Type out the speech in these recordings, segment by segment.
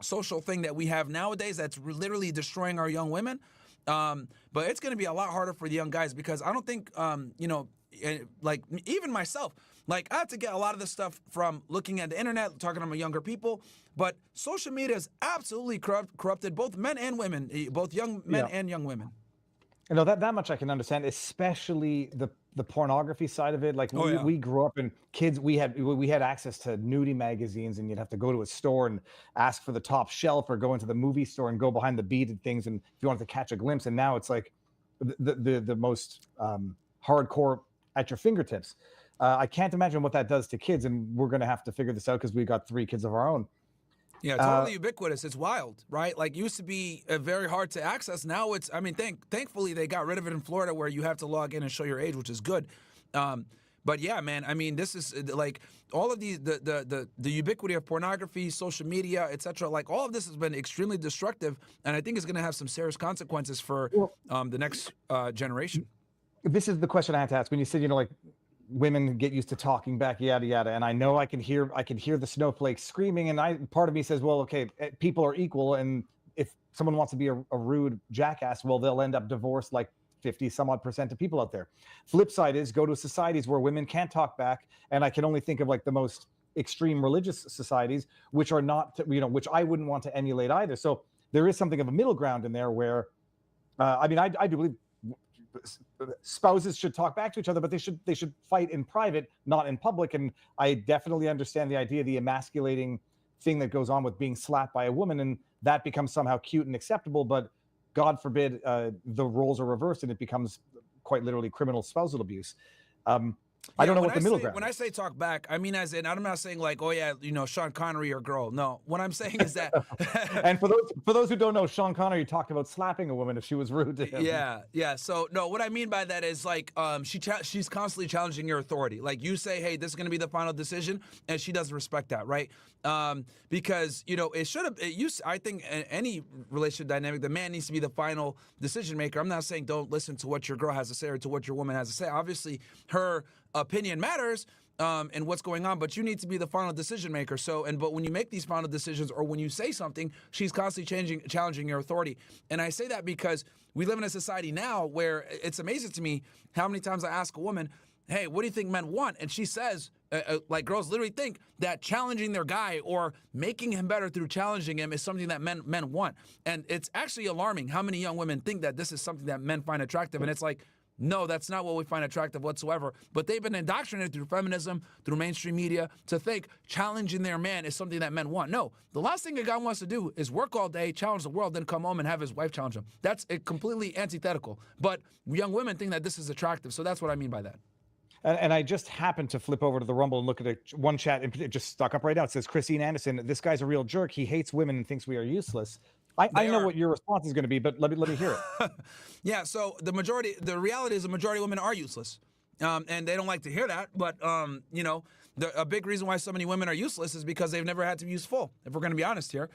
social thing that we have nowadays that's literally destroying our young women. But it's going to be a lot harder for the young guys because I don't think, like even myself, like I have to get a lot of this stuff from looking at the internet, talking to my younger people. But social media has absolutely corrupted both men and women, both young men and young women. You know, that much I can understand, especially the pornography side of it. Like we grew up and kids, we had access to nudie magazines, and you'd have to go to a store and ask for the top shelf or go into the movie store and go behind the beaded things. And if you wanted to catch a glimpse, and now it's like the most hardcore at your fingertips. I can't imagine what that does to kids, and we're going to have to figure this out because we got 3 kids of our own. Yeah, totally ubiquitous. It's wild, right? Like, used to be very hard to access. Now it's, I mean, thankfully they got rid of it in Florida where you have to log in and show your age, which is good. But yeah, man, I mean, this is like all of these, the ubiquity of pornography, social media, etc. Like all of this has been extremely destructive, and I think it's going to have some serious consequences for the next generation. This is the question I have to ask. When you said, you know, like, women get used to talking back, yada yada, and I know I can hear the snowflakes screaming, and part of me says, well, okay, people are equal, and if someone wants to be a rude jackass, well, they'll end up divorced like 50 some odd % of people out there. Flip side is go to societies where women can't talk back, and I can only think of like the most extreme religious societies, which are not, you know, which I wouldn't want to emulate either. So there is something of a middle ground in there where, I mean, I do believe spouses should talk back to each other, but they should fight in private, not in public. And I definitely understand the idea, the emasculating thing that goes on with being slapped by a woman, and that becomes somehow cute and acceptable. But God forbid the roles are reversed and it becomes quite literally criminal spousal abuse. I don't know what the middle ground is. When I say talk back, I mean as in, I'm not saying like, oh yeah, you know, Sean Connery or girl. No, what I'm saying is that. And for those who don't know, Sean Connery talked about slapping a woman if she was rude to him. Yeah. So no, what I mean by that is like, she's constantly challenging your authority. Like you say, hey, this is going to be the final decision, and she doesn't respect that, right? Because you know I think any relationship dynamic, the man needs to be the final decision maker. I'm not saying don't listen to what your girl has to say or to what your woman has to say. Obviously, her opinion matters and what's going on, but you need to be the final decision maker. But when you make these final decisions or when you say something, she's constantly challenging your authority. And I say that because we live in a society now where it's amazing to me how many times I ask a woman, hey, what do you think men want? And she says, like girls literally think that challenging their guy or making him better through challenging him is something that men want. And it's actually alarming how many young women think that this is something that men find attractive. And it's like, no, that's not what we find attractive whatsoever. But they've been indoctrinated through feminism, through mainstream media, to think challenging their man is something that men want. No, the last thing a guy wants to do is work all day, challenge the world, then come home and have his wife challenge him. That's completely antithetical. But young women think that this is attractive. So that's what I mean by that. And I just happened to flip over to the Rumble and look at one chat, and it just stuck up right now. It says, Christine Anderson, this guy's a real jerk. He hates women and thinks we are useless. I know what your response is going to be, but let me hear it. Yeah, so the reality is the majority of women are useless. And they don't like to hear that, but, you know, a big reason why so many women are useless is because they've never had to be useful, if we're going to be honest here.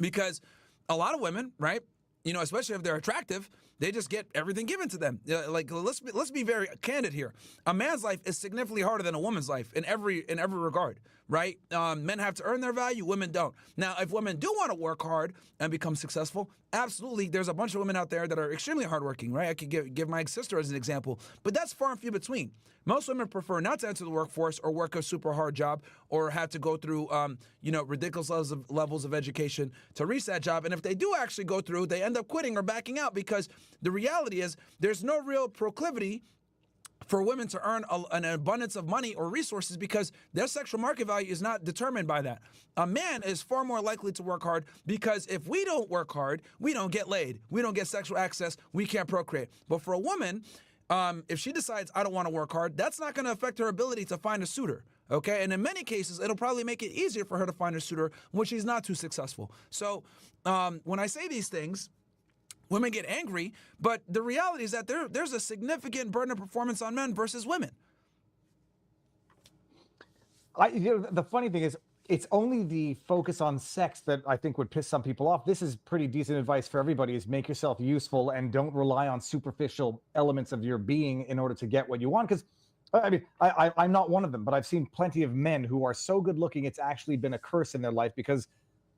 Because a lot of women, right, you know, especially if they're attractive, they just get everything given to them. Like, let's be very candid here. A man's life is significantly harder than a woman's life in every regard, right? Men have to earn their value, women don't. Now, if women do want to work hard and become successful, absolutely, there's a bunch of women out there that are extremely hardworking, right? I could give my sister as an example, but that's far and few between. Most women prefer not to enter the workforce or work a super hard job or have to go through, you know, ridiculous levels of education to reach that job. And if they do actually go through, they end up quitting or backing out because the reality is there's no real proclivity for women to earn an abundance of money or resources because their sexual market value is not determined by that. A man is far more likely to work hard because if we don't work hard, we don't get laid. We don't get sexual access. We can't procreate. But for a woman, if she decides, I don't want to work hard, that's not going to affect her ability to find a suitor. Okay, and in many cases, it'll probably make it easier for her to find a suitor when she's not too successful. So when I say these things, women get angry, but the reality is that there's a significant burden of performance on men versus women. The funny thing is, it's only the focus on sex that I think would piss some people off. This is pretty decent advice for everybody, is make yourself useful and don't rely on superficial elements of your being in order to get what you want. Because, I mean, I'm not one of them, but I've seen plenty of men who are so good looking, it's actually been a curse in their life because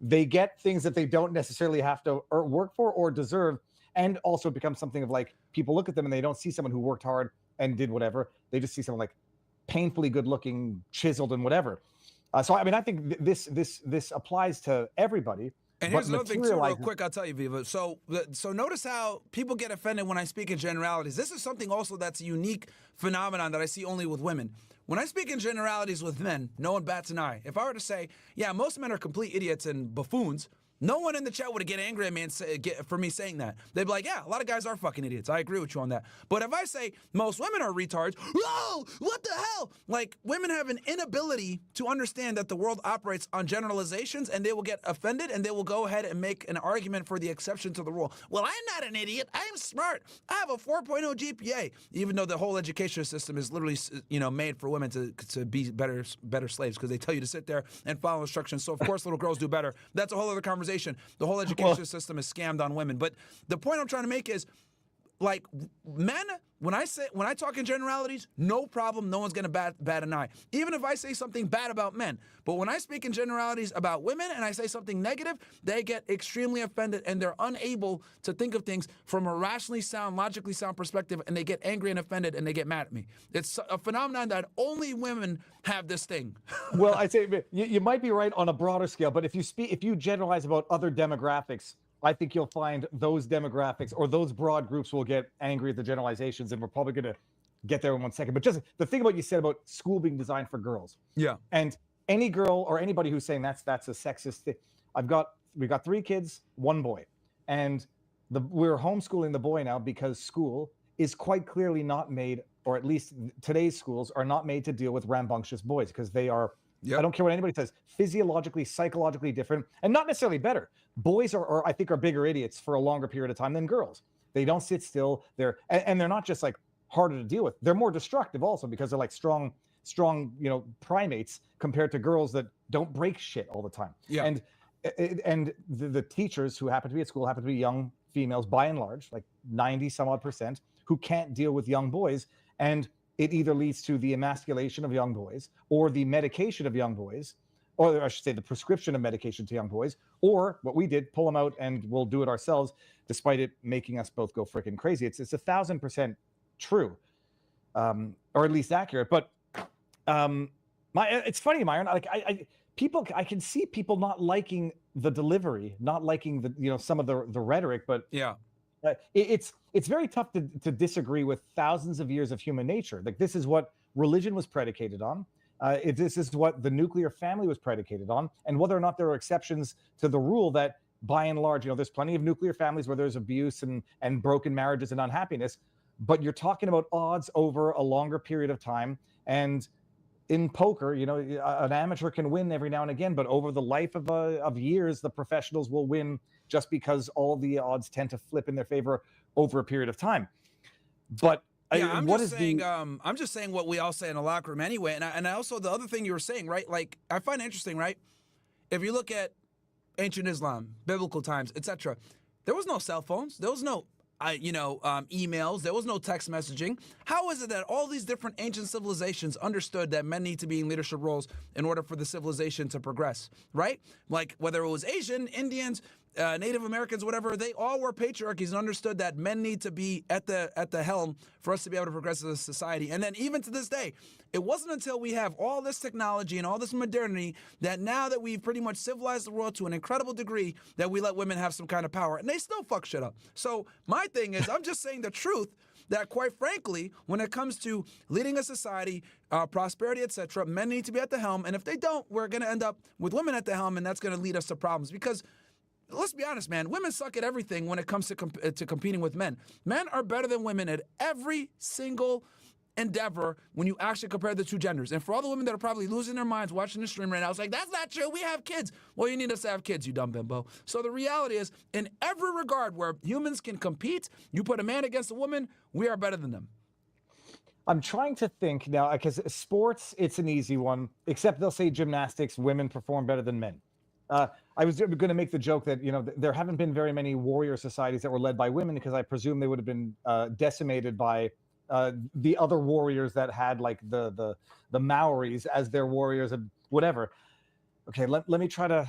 they get things that they don't necessarily have to work for or deserve, and also become something of like, people look at them and they don't see someone who worked hard and did whatever. They just see someone like painfully good looking, chiseled and whatever. So I mean, I think this applies to everybody. And here's another thing too, real quick, I'll tell you, Viva. So notice how people get offended when I speak in generalities. This is something also that's a unique phenomenon that I see only with women. When I speak in generalities with men, no one bats an eye. If I were to say, yeah, most men are complete idiots and buffoons, no one in the chat would get angry at me and for me saying that. They'd be like, yeah, a lot of guys are fucking idiots. I agree with you on that. But if I say most women are retards, whoa, what the hell? Like, women have an inability to understand that the world operates on generalizations, and they will get offended and they will go ahead and make an argument for the exception to the rule. Well, I'm not an idiot. I'm smart. I have a 4.0 GPA, even though the whole education system is literally, made for women to be better slaves, because they tell you to sit there and follow instructions. So of course little girls do better. That's a whole other conversation. The whole education system is scammed on women. But the point I'm trying to make is, like, men, when I talk in generalities, no problem, no one's gonna bat an eye. Even if I say something bad about men. But when I speak in generalities about women and I say something negative, they get extremely offended and they're unable to think of things from a rationally sound, logically sound perspective, and they get angry and offended and they get mad at me. It's a phenomenon that only women have this thing. Well, I'd say you might be right on a broader scale, but if you generalize about other demographics, I think you'll find those demographics or those broad groups will get angry at the generalizations, and we're probably going to get there in 1 second. But just the thing about you said about school being designed for girls. Yeah. And any girl or anybody who's saying that's a sexist thing. We've got 3 kids, 1 boy. And we're homeschooling the boy now because school is quite clearly not made, or at least today's schools are not made to deal with rambunctious boys, because they are, I don't care what anybody says, physiologically, psychologically different, and not necessarily better. Boys are I think, are bigger idiots for a longer period of time than girls. They don't sit still. They're not just like harder to deal with. They're more destructive also, because they're like strong, primates compared to girls that don't break shit all the time. Yeah. And the teachers who happen to be at school happen to be young females, by and large, like 90-some-odd%, who can't deal with young boys. And it either leads to the emasculation of young boys, or the medication of young boys, or I should say the prescription of medication to young boys, or what we did, pull them out and we'll do it ourselves, despite it making us both go freaking crazy. It's 1,000% true, or at least accurate. But it's funny, Myron. Like I can see people not liking the delivery, not liking the some of the rhetoric, but yeah. It's very tough to disagree with thousands of years of human nature. Like, this is what religion was predicated on. This is what the nuclear family was predicated on. And whether or not there are exceptions to the rule that, by and large, there's plenty of nuclear families where there's abuse and broken marriages and unhappiness. But you're talking about odds over a longer period of time. And in poker, an amateur can win every now and again, but over the life of years, the professionals will win, just because all the odds tend to flip in their favor over a period of time. But yeah, I'm just saying what we all say in the locker room anyway. And I also, the other thing you were saying, right? Like, I find it interesting, right? If you look at ancient Islam, biblical times, etc., there was no cell phones. There was no emails. There was no text messaging. How is it that all these different ancient civilizations understood that men need to be in leadership roles in order for the civilization to progress, right? Like, whether it was Asian, Indians, Native Americans, whatever, they all were patriarchies and understood that men need to be at the helm for us to be able to progress as a society. And then even to this day, it wasn't until we have all this technology and all this modernity that now that we've pretty much civilized the world to an incredible degree that we let women have some kind of power. And they still fuck shit up. So my thing is, I'm just saying the truth, that quite frankly, when it comes to leading a society, prosperity, etc., men need to be at the helm. And if they don't, we're going to end up with women at the helm, and that's going to lead us to problems. Because let's be honest, man, women suck at everything when it comes to competing with men. Men are better than women at every single endeavor when you actually compare the two genders. And for all the women that are probably losing their minds watching the stream right now, it's like, that's not true. We have kids. Well, you need us to have kids, you dumb bimbo. So the reality is, in every regard where humans can compete, you put a man against a woman, we are better than them. I'm trying to think now, because sports, it's an easy one, except they'll say gymnastics, women perform better than men. I was going to make the joke that, there haven't been very many warrior societies that were led by women, because I presume they would have been decimated by the other warriors that had, like, the Maoris as their warriors and whatever. okay, let me try to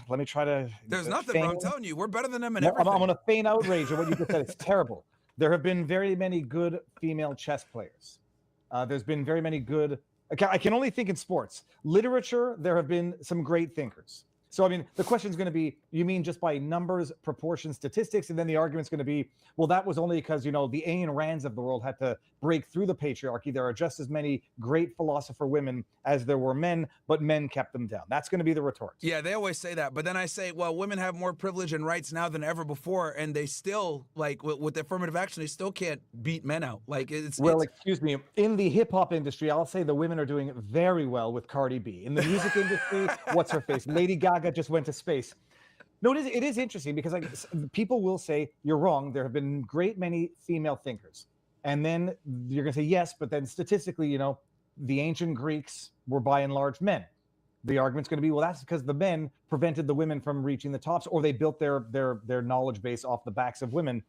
There's nothing, bro. I'm telling you, we're better than them in No, everything. I'm going to feign outrage at what you just said. It's terrible. There have been very many good female chess players. There's been very many good. I can only think in sports. Literature, there have been some great thinkers. So, I mean, the question is going to be, you mean just by numbers, proportions, statistics? And then the argument's going to be, well, that was only because, you know, the Ayn Rands of the world had to break through the patriarchy. There are just as many great philosopher women as there were men, but men kept them down. That's going to be the retort. Yeah, they always say that. But then I say, well, women have more privilege and rights now than ever before. And they still, like, with affirmative action, they still can't beat men out. Like, excuse me. In the hip hop industry, I'll say the women are doing very well with Cardi B. In the music industry, what's her face? Lady Gaga just went to space. No, it is interesting because like people will say you're wrong. There have been great many female thinkers, and then you're going to say yes, but then statistically, you know, the ancient Greeks were by and large men. The argument's going to be, well, that's because the men prevented the women from reaching the tops, or they built their knowledge base off the backs of women.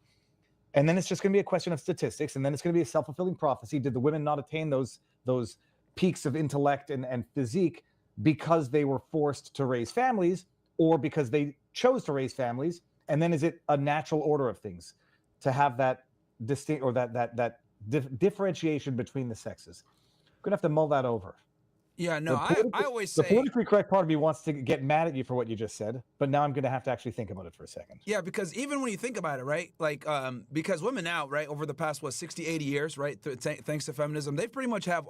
And then it's just going to be a question of statistics, and then it's going to be a self-fulfilling prophecy. Did the women not attain those peaks of intellect and physique because they were forced to raise families, or because they chose to raise families? And then is it a natural order of things to have that distinct or that differentiation between the sexes? I'm gonna have to mull that over. Yeah, no, I always say the politically correct part of me wants to get mad at you for what you just said, but now I'm gonna have to actually think about it for a second. Yeah, because even when you think about it, right, like because women now, right, over the past 60, 80 years, right, thanks to feminism, they pretty much have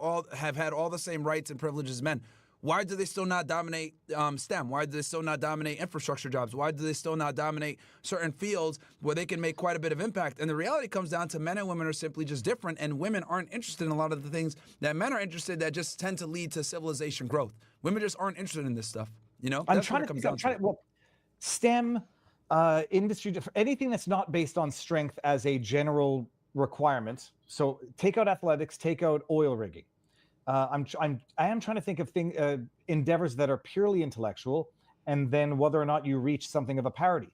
had all the same rights and privileges as men. Why do they still not dominate STEM? Why do they still not dominate infrastructure jobs? Why do they still not dominate certain fields where they can make quite a bit of impact? And the reality comes down to men and women are simply just different, and women aren't interested in a lot of the things that men are interested that just tend to lead to civilization growth. Women just aren't interested in this stuff. You know, I'm trying to well, STEM, industry, anything that's not based on strength as a general requirement. So take out athletics, take out oil rigging. I am trying to think of endeavors that are purely intellectual, and then whether or not you reach something of a parity.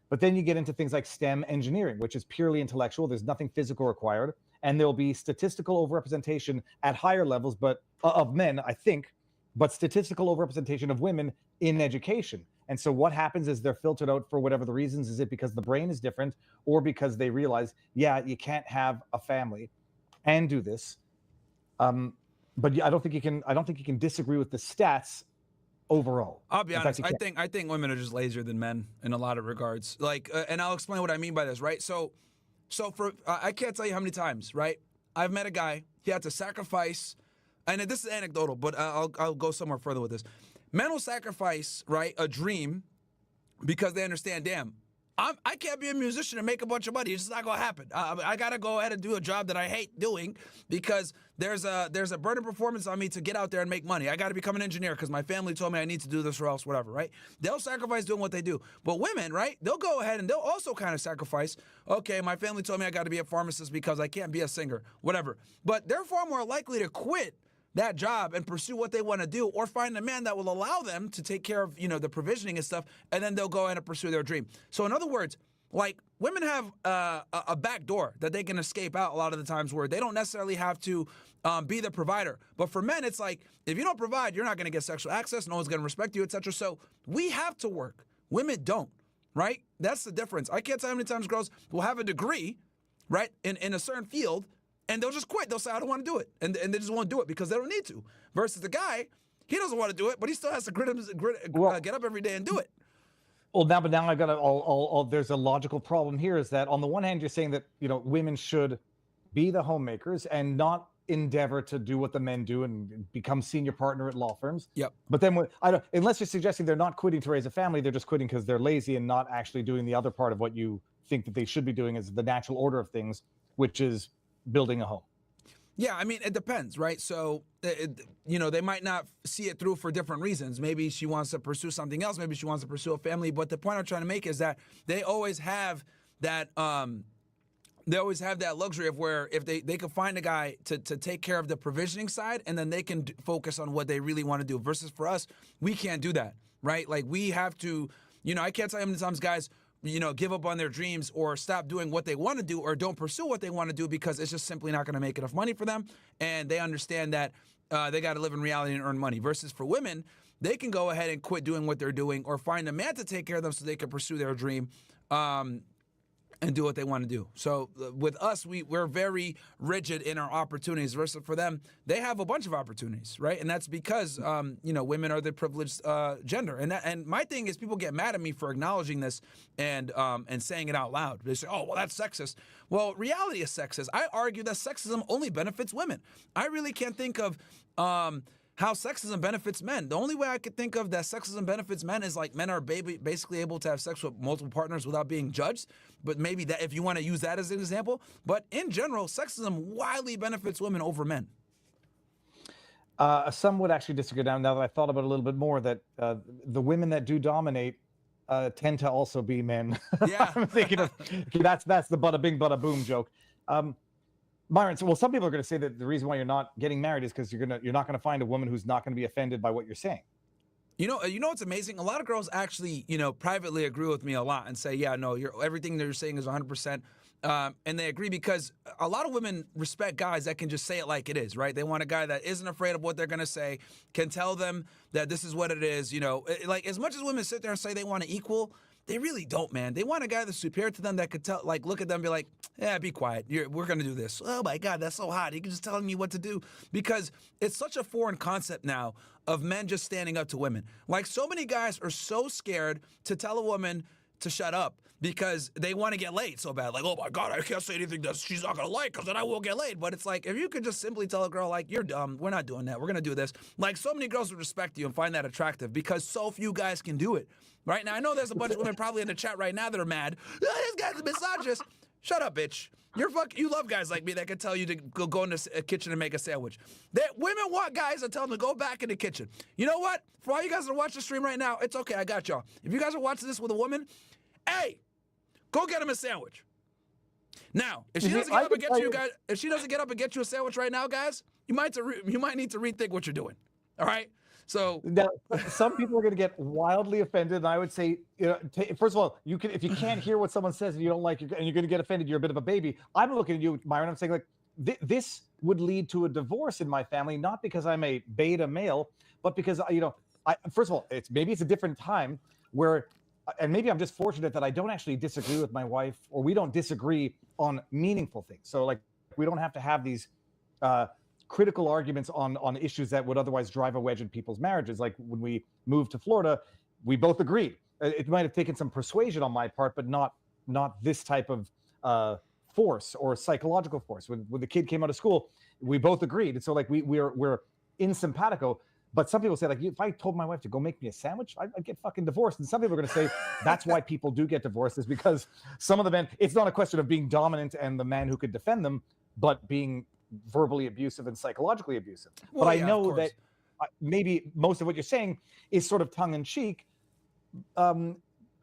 But then you get into things like STEM engineering, which is purely intellectual. There's nothing physical required, and there'll be statistical overrepresentation at higher levels, but of men, I think, but statistical overrepresentation of women in education. And so what happens is they're filtered out for whatever the reasons. Is it because the brain is different, or because they realize, yeah, you can't have a family and do this? But I don't think you can disagree with the stats overall. I'll be honest. I think women are just lazier than men in a lot of regards. Like, and I'll explain what I mean by this. Right. So for I can't tell you how many times. Right. I've met a guy. He had to sacrifice, and this is anecdotal, but I'll go somewhere further with this. Men will sacrifice, right, a dream because they understand. Damn, I can't be a musician and make a bunch of money. It's just not gonna happen. I gotta go ahead and do a job that I hate doing because there's a burning performance on me to get out there and make money. I gotta become an engineer because my family told me I need to do this or else, whatever, right? They'll sacrifice doing what they do. But women, right, they'll go ahead and they'll also kind of sacrifice. Okay, my family told me I gotta be a pharmacist because I can't be a singer, whatever. But they're far more likely to quit that job and pursue what they want to do, or find a man that will allow them to take care of, you know, the provisioning and stuff, and then they'll go ahead and pursue their dream. So in other words, like, women have a back door that they can escape out a lot of the times where they don't necessarily have to be the provider. But for men, it's like, if you don't provide, you're not going to get sexual access, no one's going to respect you, etc. So we have to work. Women don't, right? That's the difference. I can't tell you how many times girls will have a degree, right, in a certain field, and they'll just quit. They'll say, I don't want to do it. And they just won't do it because they don't need to. Versus the guy, he doesn't want to do it, but he still has to get up every day and do it. Well, now I've got there's a logical problem here, is that on the one hand, you're saying that, you know, women should be the homemakers and not endeavor to do what the men do and become senior partner at law firms. Yep. But then unless you're suggesting they're not quitting to raise a family, they're just quitting because they're lazy and not actually doing the other part of what you think that they should be doing, is the natural order of things, which is building a home. Yeah, I mean, it depends, right? So, you know, they might not see it through for different reasons. Maybe she wants to pursue something else. Maybe she wants to pursue a family. But the point I'm trying to make is that they always have that luxury of where if they can find a guy to take care of the provisioning side, and then they can focus on what they really want to do. Versus for us, we can't do that, right? Like, we have to, you know, I can't tell you how many times guys, you know, give up on their dreams or stop doing what they want to do or don't pursue what they want to do because it's just simply not going to make enough money for them. And they understand that they got to live in reality and earn money. Versus for women, they can go ahead and quit doing what they're doing or find a man to take care of them so they can pursue their dream. And do what they want to do. So with us, we're very rigid in our opportunities versus for them, they have a bunch of opportunities, right? And that's because, women are the privileged gender. And my thing is people get mad at me for acknowledging this and saying it out loud. They say, oh, well, that's sexist. Well, reality is sexist. I argue that sexism only benefits women. I really can't think of how sexism benefits men. The only way I could think of that sexism benefits men is like men are basically able to have sex with multiple partners without being judged. But maybe that if you want to use that as an example. But in general, sexism widely benefits women over men. Some would actually disagree now that I thought about it a little bit more, that the women that do dominate tend to also be men. Yeah. I'm thinking of, that's the bada bing, bada boom joke. Myron, so, well, some people are going to say that the reason why you're not getting married is because you're not going to find a woman who's not going to be offended by what you're saying. You know what's amazing? A lot of girls actually, privately agree with me a lot and say, yeah, no, everything that you're saying is 100%. And they agree because a lot of women respect guys that can just say it like it is, right? They want a guy that isn't afraid of what they're going to say, can tell them that this is what it is. Like as much as women sit there and say they want to equal, they really don't, man. They want a guy that's superior to them that could tell, like, look at them and be like, yeah, be quiet. We're going to do this. Oh, my God, that's so hot. He can just tell me what to do. Because it's such a foreign concept now of men just standing up to women. Like, so many guys are so scared to tell a woman to shut up because they want to get laid so bad. Like, oh, my God, I can't say anything that she's not going to like because then I will get laid. But it's like, if you could just simply tell a girl, like, you're dumb. We're not doing that. We're going to do this. Like, so many girls would respect you and find that attractive because so few guys can do it. Right now, I know there's a bunch of women probably in the chat right now that are mad. Oh, this guy's a misogynist. Shut up, bitch. You love guys like me that can tell you to go in the kitchen and make a sandwich. Women want guys that tell them to go back in the kitchen. You know what? For all you guys that watch the stream right now, it's okay. I got y'all. If you guys are watching this with a woman, hey, go get him a sandwich. Now, if she doesn't get up and get you guys, if she doesn't get up and get you a sandwich right now, guys, you might need to rethink what you're doing. All right. So now, some people are going to get wildly offended, and I would say, first of all, if you can't hear what someone says and you don't like it, and you're going to get offended, you're a bit of a baby. I'm looking at you, Myron. I'm saying like this would lead to a divorce in my family, not because I'm a beta male, but because first of all, maybe it's a different time where, and maybe I'm just fortunate that I don't actually disagree with my wife, or we don't disagree on meaningful things. So like we don't have to have these critical arguments on issues that would otherwise drive a wedge in people's marriages. Like when we moved to Florida, we both agreed. It might have taken some persuasion on my part, but not this type of force or psychological force. When the kid came out of school, we both agreed. And so like we're in simpatico. But some people say, like, if I told my wife to go make me a sandwich, I'd get fucking divorced. And some people are going to say that's why people do get divorced, is because some of the men, it's not a question of being dominant and the man who could defend them, but being verbally abusive and psychologically abusive. Well, but I know that maybe most of what you're saying is sort of tongue in cheek. And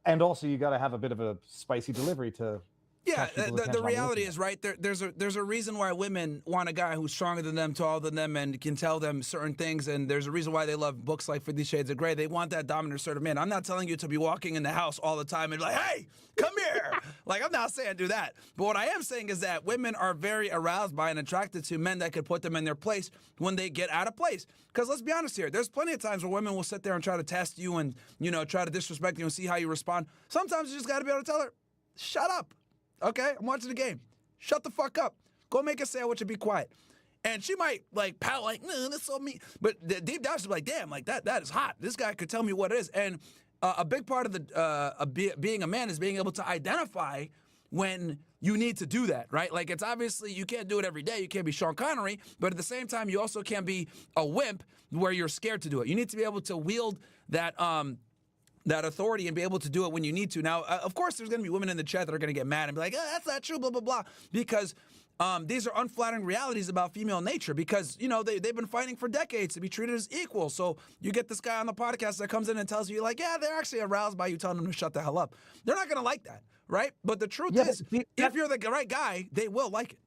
also you got to have a bit of a spicy delivery to. Yeah, the reality is, right, there's a reason why women want a guy who's stronger than them, taller than them, and can tell them certain things, and there's a reason why they love books like 50 Shades of Grey. They want that dominant sort of man. I'm not telling you to be walking in the house all the time and be like, hey, come here. Like, I'm not saying do that. But what I am saying is that women are very aroused by and attracted to men that could put them in their place when they get out of place. Because let's be honest here, there's plenty of times where women will sit there and try to test you and, try to disrespect you and see how you respond. Sometimes you just got to be able to tell her, shut up. Okay, I'm watching the game. Shut the fuck up. Go make a sandwich and be quiet. And she might like pout like, no, that's so mean. But deep down she's like, damn, like that is hot. This guy could tell me what it is. And a big part of the being a man is being able to identify when you need to do that, right? Like it's obviously you can't do it every day. You can't be Sean Connery, but at the same time you also can't be a wimp where you're scared to do it. You need to be able to wield that authority and be able to do it when you need to. Now, of course, there's going to be women in the chat that are going to get mad and be like, oh, that's not true, blah, blah, blah, because these are unflattering realities about female nature because, they've been fighting for decades to be treated as equal. So you get this guy on the podcast that comes in and tells you, like, yeah, they're actually aroused by you telling them to shut the hell up. They're not going to like that, right? But the truth is, if you're the right guy, they will like it.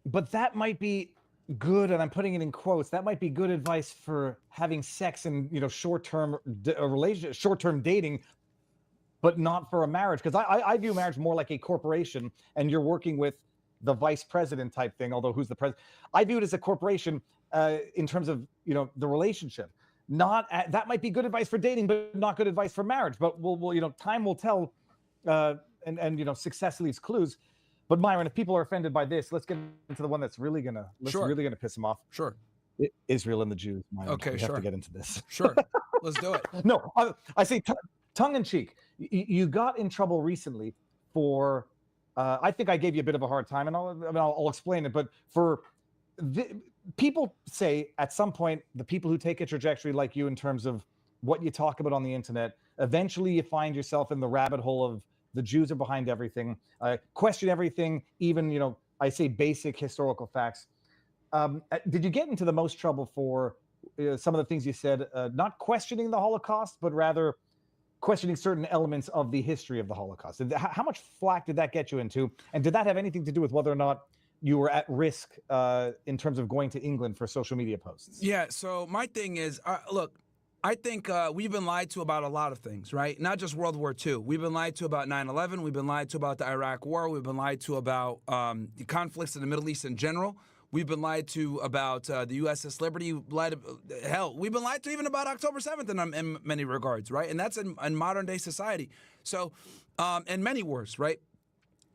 But that might be good, and I'm putting it in quotes, that might be good advice for having sex and short-term relationship, short-term dating, but not for a marriage. Because I view marriage more like a corporation, and you're working with the vice president type thing. Although who's the president? I view it as a corporation in terms of the relationship. that might be good advice for dating, but not good advice for marriage. But time will tell, and success leaves clues. But Myron, if people are offended by this, let's get into the one that's really gonna piss them off. Sure. Israel and the Jews. Myron. Okay, we sure. have to get into this. Sure, let's do it. No, I say tongue in cheek. You got in trouble recently for. I think I gave you a bit of a hard time, and I'll explain it. But people say at some point, the people who take a trajectory like you in terms of what you talk about on the internet, eventually you find yourself in the rabbit hole of the Jews are behind everything, question everything, even, I say basic historical facts. Did you get into the most trouble for some of the things you said, not questioning the Holocaust, but rather questioning certain elements of the history of the Holocaust? How much flack did that get you into? And did that have anything to do with whether or not you were at risk in terms of going to England for social media posts? Yeah, so my thing is, look, I think we've been lied to about a lot of things, right? Not just World War II. We've been lied to about 9/11. We've been lied to about the Iraq War. We've been lied to about the conflicts in the Middle East in general. We've been lied to about the USS Liberty. Hell, we've been lied to even about October 7th in many regards, right? And that's in modern day society. So, in many wars, right?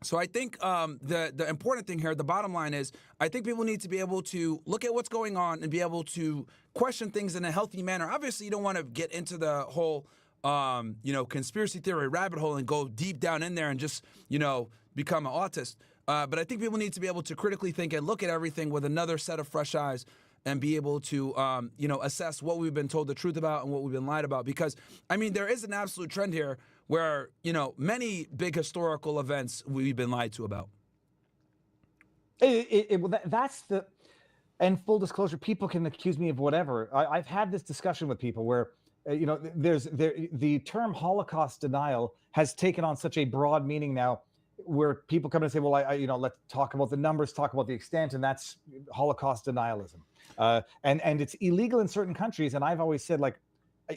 So I think the important thing here, the bottom line is, I think people need to be able to look at what's going on and be able to question things in a healthy manner. Obviously, you don't want to get into the whole, conspiracy theory rabbit hole and go deep down in there and just, become an autist. But I think people need to be able to critically think and look at everything with another set of fresh eyes and be able to, assess what we've been told the truth about and what we've been lied about. Because, there is an absolute trend here where, many big historical events we've been lied to about. That's the, and full disclosure, people can accuse me of whatever. I've had this discussion with people where, the term Holocaust denial has taken on such a broad meaning now, where people come and say, well, let's talk about the numbers, talk about the extent, and that's Holocaust denialism. And it's illegal in certain countries. And I've always said,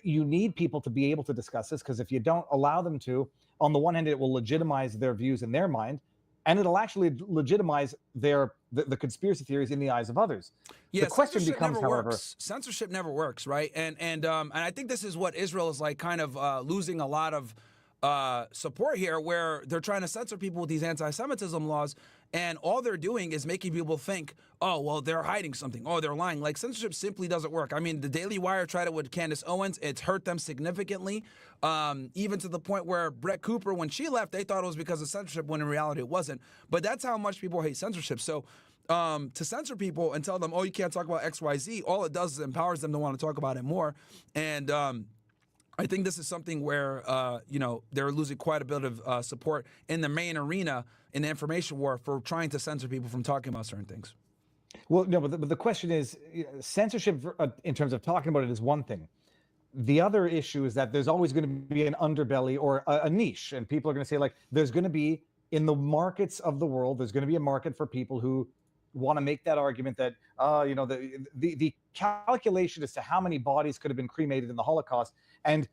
you need people to be able to discuss this, because if you don't allow them to, on the one hand, it will legitimize their views in their mind, and it'll actually legitimize the conspiracy theories in the eyes of others. Yeah, the question becomes, however, censorship never works, right? And I think this is what Israel is kind of losing a lot of support here, where they're trying to censor people with these anti-Semitism laws, and all they're doing is making people think, oh, well, they're hiding something. Oh, they're lying. Censorship simply doesn't work. The Daily Wire tried it with Candace Owens. It's hurt them significantly, even to the point where Brett Cooper, when she left, they thought it was because of censorship, when in reality it wasn't. But that's how much people hate censorship. So to censor people and tell them, oh, you can't talk about X, Y, Z, all it does is empowers them to want to talk about it more. And I think this is something where, they're losing quite a bit of support in the main arena in the information war for trying to censor people from talking about certain things. Well, no, but the question is, censorship in terms of talking about it is one thing. The other issue is that there's always going to be an underbelly or a niche, and people are going to say, there's going to be, in the markets of the world, there's going to be a market for people who want to make that argument that, the calculation as to how many bodies could have been cremated in the Holocaust, and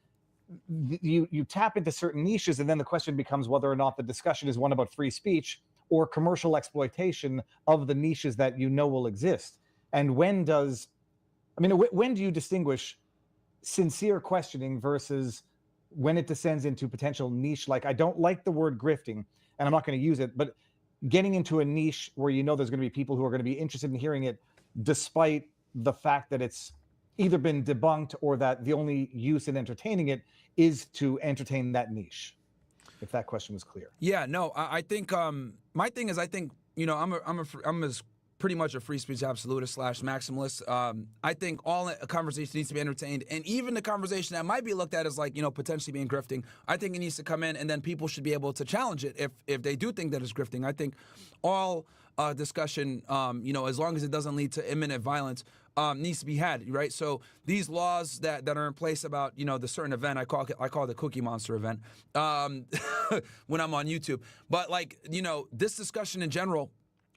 you tap into certain niches, and then the question becomes whether or not the discussion is one about free speech or commercial exploitation of the niches that will exist. And when do you distinguish sincere questioning versus when it descends into potential niche? I don't like the word grifting, and I'm not going to use it, but getting into a niche where there's going to be people who are going to be interested in hearing it, despite the fact that it's either been debunked or that the only use in entertaining it is to entertain that niche. If that question was clear. Yeah, no, I think my thing is, I'm as pretty much a free speech absolutist / maximalist. I think all a conversation needs to be entertained, and even the conversation that might be looked at as potentially being grifting, I think it needs to come in, and then people should be able to challenge it if they do think that it's grifting. I think all discussion, as long as it doesn't lead to imminent violence, needs to be had, right? So these laws that are in place about the certain event, I call it the Cookie Monster event when I'm on YouTube. But this discussion in general,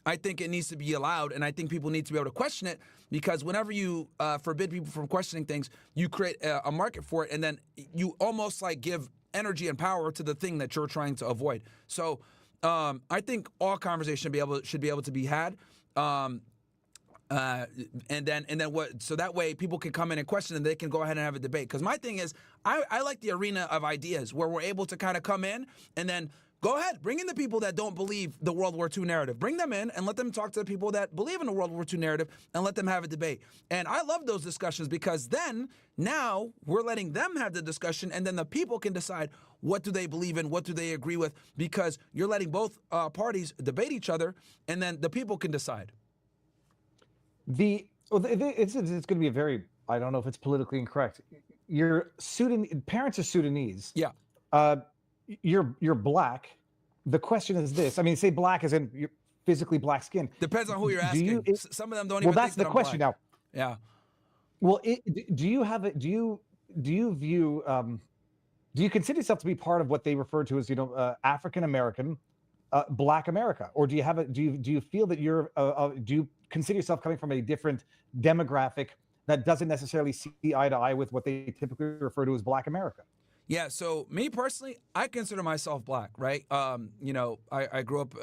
I think it needs to be allowed, and I think people need to be able to question it, because whenever you forbid people from questioning things, you create a market for it, and then you almost give energy and power to the thing that you're trying to avoid. So I think all conversation should be able to be had. And then what? So that way people can come in and question, and they can go ahead and have a debate. Because my thing is, I like the arena of ideas where we're able to kind of come in and then go ahead, bring in the people that don't believe the World War II narrative. Bring them in and let them talk to the people that believe in the World War II narrative and let them have a debate. And I love those discussions because then now we're letting them have the discussion, and then the people can decide what do they believe in, what do they agree with, because you're letting both parties debate each other, and then the people can decide. It's going to be a very, I don't know if it's politically incorrect. Your parents are Sudanese. Yeah. You're black. The question is this. I mean, say black as in you're physically black skin. Depends on who you're asking. Some of them don't even think that I'm question black. Now. Yeah. Well, do you view do you consider yourself to be part of what they refer to as African American, Black America, or do you feel that you're do you consider yourself coming from a different demographic that doesn't necessarily see eye to eye with what they typically refer to as Black America? Yeah, so me personally, I consider myself black, right? I grew up,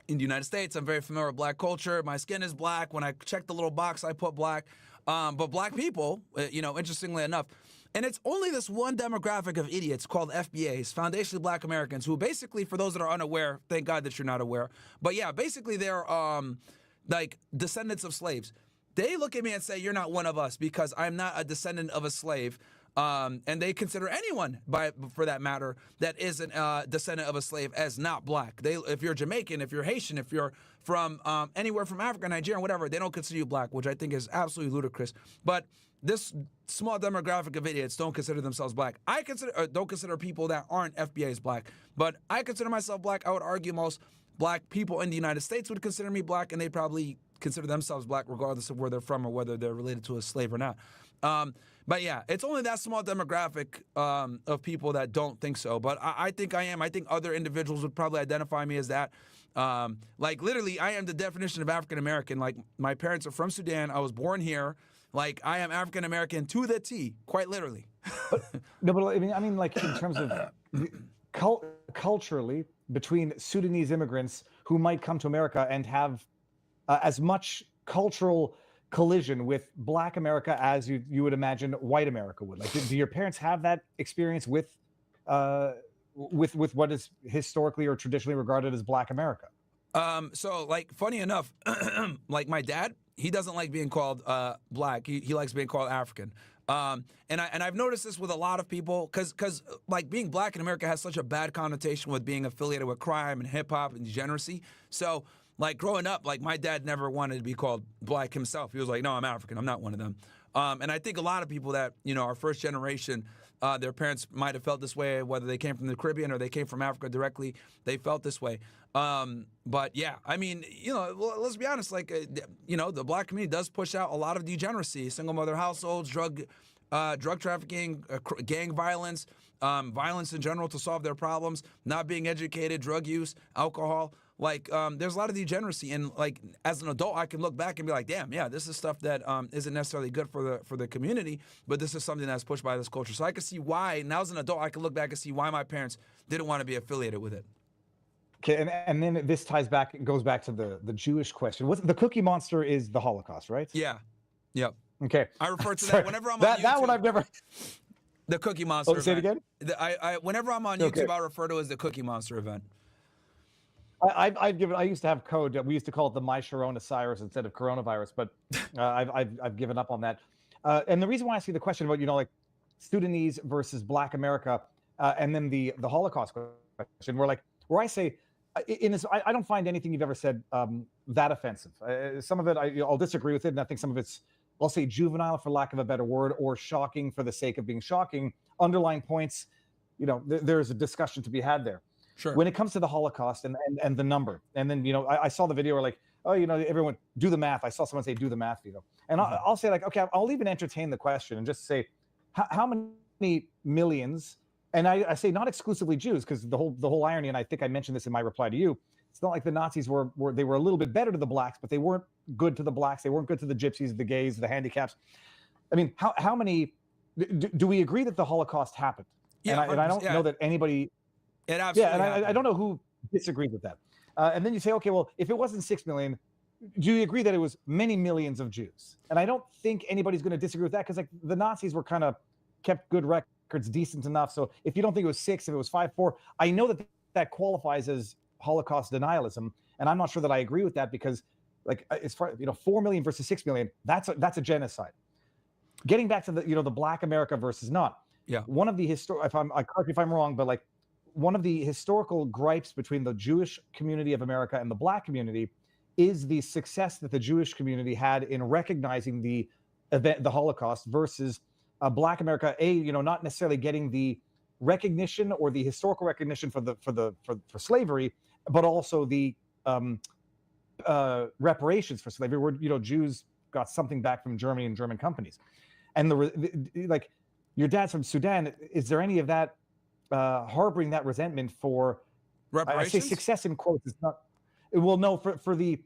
in the United States. I'm very familiar with black culture. My skin is black. When I check the little box, I put black. But black people, interestingly enough, and it's only this one demographic of idiots called FBAs, Foundationally Black Americans, who basically, for those that are unaware, thank God that you're not aware, but yeah, basically they're like descendants of slaves. They look at me and say, you're not one of us because I'm not a descendant of a slave. And they consider anyone, for that matter, that isn't a descendant of a slave as not black. If you're Jamaican, if you're Haitian, if you're from anywhere from Africa, Nigeria, whatever, they don't consider you black, which I think is absolutely ludicrous. But this small demographic of idiots don't consider themselves black. Don't consider people that aren't FBAs black. But I consider myself black. I would argue most black people in the United States would consider me black, and they probably consider themselves black regardless of where they're from or whether they're related to a slave or not. But yeah, it's only that small demographic of people that don't think so. But I think I am. I think other individuals would probably identify me as that. Like literally, I am the definition of African American. Like my parents are from Sudan. I was born here. Like I am African American to the T, quite literally. But I mean, like in terms of culturally, between Sudanese immigrants who might come to America and have as much cultural collision with Black America as you would imagine white America would. Like, do your parents have that experience with what is historically or traditionally regarded as Black America? So, like, funny enough, like my dad, he doesn't like being called black. He likes being called African. And I've noticed this with a lot of people, because like being black in America has such a bad connotation with being affiliated with crime and hip hop and degeneracy. So like growing up, like my dad never wanted to be called black himself. He was like, no, I'm African. I'm not one of them. And I think a lot of people that, are first generation, their parents might have felt this way, whether they came from the Caribbean or they came from Africa directly, they felt this way. But yeah, I mean, let's be honest, like, the black community does push out a lot of degeneracy, single mother households, drug trafficking, gang violence, violence in general to solve their problems, not being educated, drug use, alcohol. Like, there's a lot of degeneracy, and like as an adult, I can look back and be like, damn, yeah, this is stuff that isn't necessarily good for the community, but this is something that's pushed by this culture. So I can see why. Now as an adult, I can look back and see why my parents didn't want to be affiliated with it. Okay, and then this goes back to the Jewish question. The Cookie Monster is the Holocaust, right? Yeah. Yep. Okay. I refer to that whenever I'm on YouTube. That one I've never. The Cookie Monster. Oh, say it again. Whenever I'm on YouTube, I refer to it as the Cookie Monster event. I used to have code. We used to call it the My Sharona Cyrus instead of coronavirus, but I've given up on that. And the reason why I see the question about like Sudanese versus Black America, and then the Holocaust question, where I say, I don't find anything you've ever said that offensive. Some of it I'll disagree with it, and I think some of it's, I'll say, juvenile for lack of a better word, or shocking for the sake of being shocking. Underlying points, there's a discussion to be had there. Sure. When it comes to the Holocaust and the number, and then I saw the video where like, oh, everyone do the math. I saw someone say do the math, and I'll say like, okay, I'll even entertain the question and just say, how many millions? And I say not exclusively Jews, because the whole irony, and I think I mentioned this in my reply to you. It's not like the Nazis were a little bit better to the blacks, but they weren't good to the blacks. They weren't good to the gypsies, the gays, the handicaps. I mean, how many? Do we agree that the Holocaust happened? Yeah, and I don't know that anybody. It absolutely I don't know who disagrees with that. And then you say, okay, well, if it wasn't 6 million, do you agree that it was many millions of Jews? And I don't think anybody's going to disagree with that, because like the Nazis were kind of kept good records, decent enough. So if you don't think it was 6, if it was 5, 4, I know that that qualifies as Holocaust denialism, and I'm not sure that I agree with that, because like as far 4 million versus 6 million, that's a genocide. Getting back to the the Black America versus not. Yeah. One of the correct me if I'm wrong, but like one of the historical gripes between the Jewish community of America and the Black community is the success that the Jewish community had in recognizing the event, the Holocaust, versus Black America, not necessarily getting the recognition or the historical recognition for slavery, but also the reparations for slavery, where Jews got something back from Germany and German companies. And like your dad's from Sudan, is there any of that harboring that resentment for reparations? I say success in quotes. It's not. Well, no, for the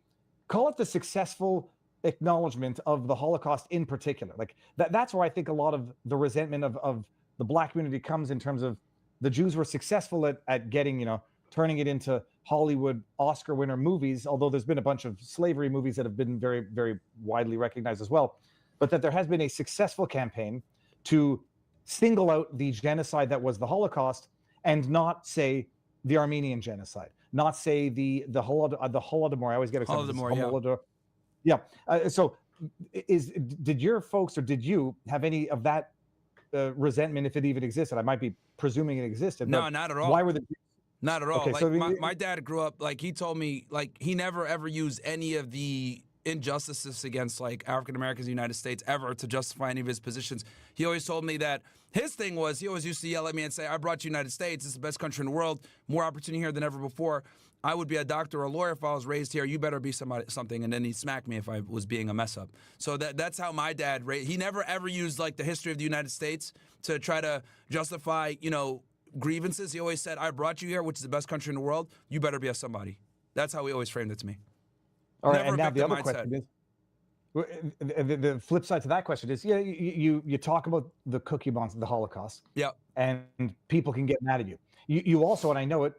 call it the successful acknowledgement of the Holocaust in particular. Like that's where I think a lot of the resentment of the Black community comes, in terms of the Jews were successful at getting, turning it into Hollywood Oscar winner movies, although there's been a bunch of slavery movies that have been very, very widely recognized as well. But that there has been a successful campaign to single out the genocide that was the Holocaust, and not say the Armenian genocide, not say the Holodomor. I always get excited. Holodomor, yeah. So did your folks, or did you have any of that resentment, if it even existed? I might be presuming it existed. No, not at all. Why were the Not at all. Okay, like so my dad grew up, like he told me, like he never ever used any of the injustices against like African Americans in the United States ever to justify any of his positions. He always told me that his thing was, he always used to yell at me and say, I brought you the United States. It's the best country in the world. More opportunity here than ever before. I would be a doctor or a lawyer if I was raised here. You better be something. And then he'd smack me if I was being a mess up. So that's how my dad raised. He never ever used like the history of the United States to try to justify, grievances. He always said, I brought you here, which is the best country in the world. You better be a somebody. That's how he always framed it to me. All right, Never and now the other mindset. question is, the flip side to that question is, you talk about the cookie monster, the Holocaust, Yeah. and people can get mad at you. You also, and I know it,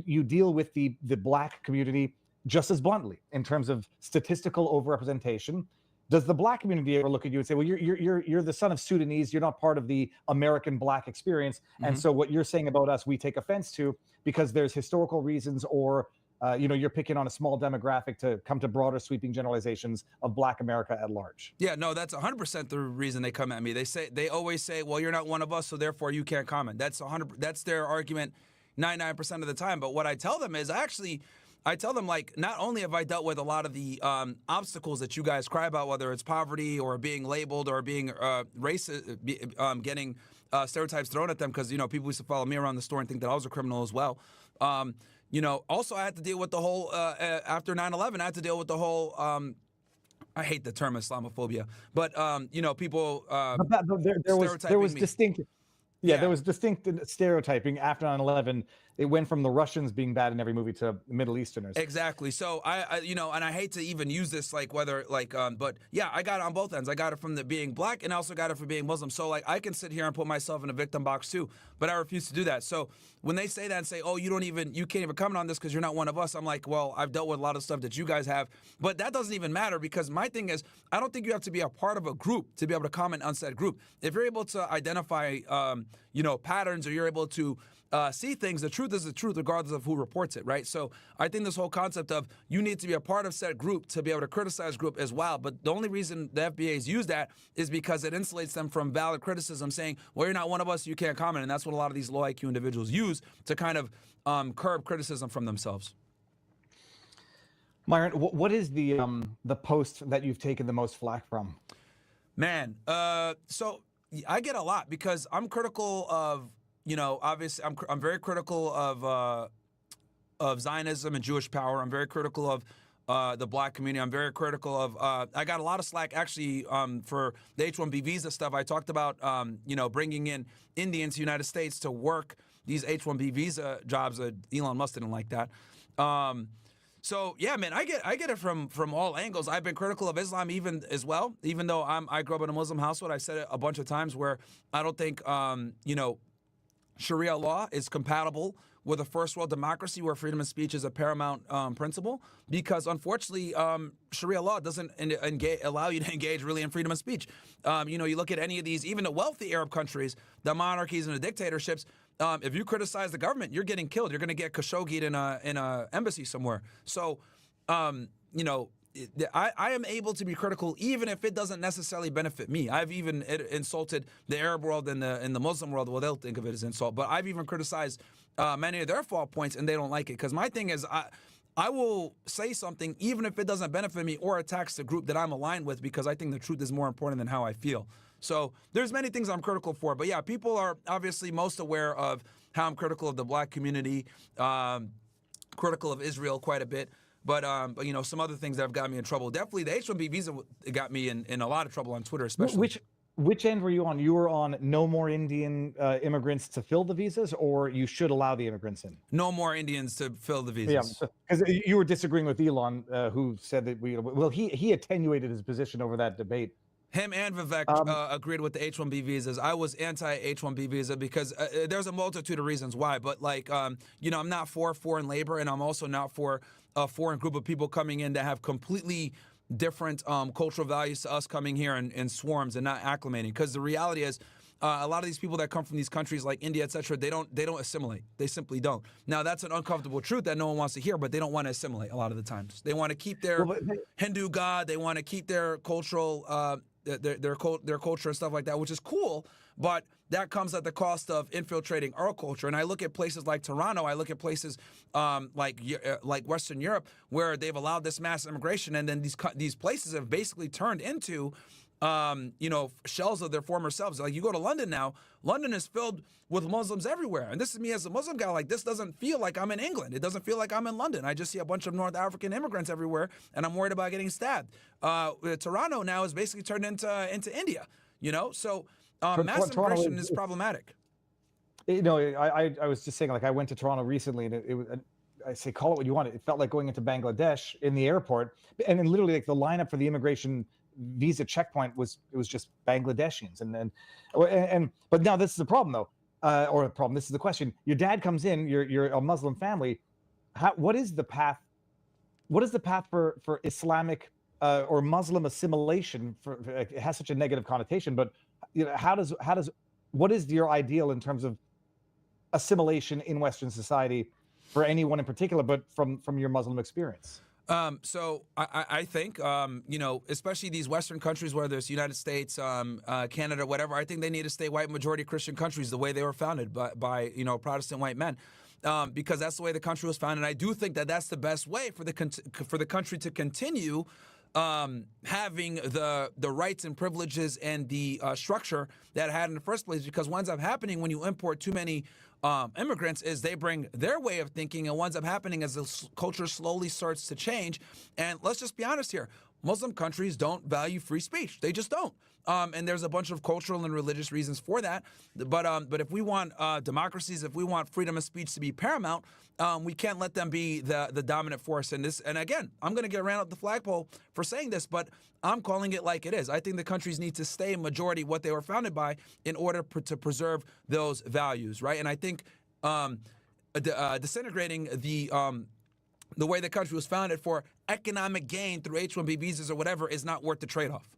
you deal with the Black community just as bluntly in terms of statistical overrepresentation. Does the Black community ever look at you and say, well, you're the son of Sudanese, you're not part of the American Black experience, and so what you're saying about us, we take offense to, because there's historical reasons, or you're picking on a small demographic to come to broader sweeping generalizations of Black America at large? Yeah, no, that's 100% the reason they come at me. They always say, well, you're not one of us, so therefore you can't comment. That's their argument 99% of the time. But what I tell them is, I tell them, like, not only have I dealt with a lot of the obstacles that you guys cry about, whether it's poverty or being labeled or being racist, getting stereotypes thrown at them, because, people used to follow me around the store and think that I was a criminal as well. Also I had to deal with the whole, after 9/11, I had to deal with the whole, I hate the term Islamophobia, but, people there was me. distinct. Yeah, there was distinct stereotyping after 9/11. It went from the Russians being bad in every movie to Middle Easterners. Exactly. So I and I hate to even use this, like, whether, like, but yeah, I got it on both ends. I got it from the being Black, and I also got it for being Muslim. So, like, I can sit here and put myself in a victim box too, but I refuse to do that. So when they say that and say, oh, you can't even comment on this because you're not one of us, I'm like, well, I've dealt with a lot of stuff that you guys have, but that doesn't even matter, because my thing is, I don't think you have to be a part of a group to be able to comment on said group. If you're able to identify, patterns, or you're able to see things, the truth is the truth regardless of who reports it, right? So I think this whole concept of you need to be a part of said group to be able to criticize group as well. But the only reason the FBA's use that is because it insulates them from valid criticism, saying, well, you're not one of us, you can't comment. And that's what a lot of these low IQ individuals use to kind of curb criticism from themselves. Myron, what is the post that you've taken the most flack from? Man, so I get a lot, because I'm critical of, obviously I'm very critical of Zionism and Jewish power. I'm very critical of the Black community. I'm very critical of, I got a lot of slack actually for the H-1B visa stuff. I talked about, bringing in Indians to the United States to work these H-1B visa jobs. Elon Musk didn't like that. So yeah, man, I get it from all angles. I've been critical of Islam as well, even though I grew up in a Muslim household. I said it a bunch of times where I don't think Sharia law is compatible with a first world democracy where freedom of speech is a paramount principle, because unfortunately, Sharia law doesn't allow you to engage really in freedom of speech. You look at any of these, even the wealthy Arab countries, the monarchies and the dictatorships. If you criticize the government, you're getting killed. You're going to get Khashoggi'd in a embassy somewhere. So, I am able to be critical even if it doesn't necessarily benefit me. I've even insulted the Arab world and the Muslim world. Well, they'll think of it as insult, but I've even criticized many of their fault points, and they don't like it. Because my thing is, I will say something even if it doesn't benefit me or attacks the group that I'm aligned with, because I think the truth is more important than how I feel. So there's many things I'm critical for. But yeah, people are obviously most aware of how I'm critical of the black community, critical of Israel quite a bit. But some other things that have got me in trouble. Definitely the H-1B visa got me in a lot of trouble on Twitter, especially. Which end were you on? You were on no more Indian immigrants to fill the visas, or you should allow the immigrants in? No more Indians to fill the visas. Yeah, because you were disagreeing with Elon, who said that he attenuated his position over that debate. Him and Vivek agreed with the H-1B visas. I was anti-H-1B visa because there's a multitude of reasons why. But I'm not for foreign labor, and I'm also not for a foreign group of people coming in that have completely different cultural values to us coming here in swarms and not acclimating. Because the reality is, a lot of these people that come from these countries like India, etc., they don't assimilate. They simply don't. Now, that's an uncomfortable truth that no one wants to hear, but they don't want to assimilate a lot of the times. They want to keep their Hindu god. They want to keep their cultural their culture and stuff like that, which is cool, but that comes at the cost of infiltrating our culture. And I look at places like Toronto, I look at places like Western Europe, where they've allowed this mass immigration, and then these places have basically turned into shells of their former selves. Like, you go to London now, London is filled with Muslims everywhere. And this is me as a Muslim guy. Like, this doesn't feel like I'm in England. It doesn't feel like I'm in London. I just see a bunch of North African immigrants everywhere, and I'm worried about getting stabbed. Toronto now is basically turned into India, So mass immigration is problematic. I was just saying, like, I went to Toronto recently, and it was, I say, call it what you want. It felt like going into Bangladesh in the airport. And then literally, like, the lineup for the immigration visa checkpoint was just Bangladeshians, but now this is the problem though, this is the question. Your dad comes in, you're a Muslim family. What is the path for Islamic or Muslim assimilation? It has such a negative connotation, but what is your ideal in terms of assimilation in Western society for anyone in particular, but from your Muslim experience? So I think, especially these Western countries, whether it's the United States, Canada, whatever, I think they need to stay white majority Christian countries the way they were founded by Protestant white men, because that's the way the country was founded. And I do think that that's the best way for the country to continue having the rights and privileges and the structure that it had in the first place, because what ends up happening when you import too many immigrants is they bring their way of thinking, and what ends up happening is the culture slowly starts to change. And let's just be honest here, Muslim countries don't value free speech. They just don't. And there's a bunch of cultural and religious reasons for that. But if we want democracies, if we want freedom of speech to be paramount, we can't let them be the dominant force in this. And again, I'm going to get ran up the flagpole for saying this, but I'm calling it like it is. I think the countries need to stay in majority what they were founded by in order to preserve those values, right? And I think disintegrating the way the country was founded for economic gain through H-1B visas or whatever is not worth the trade-off.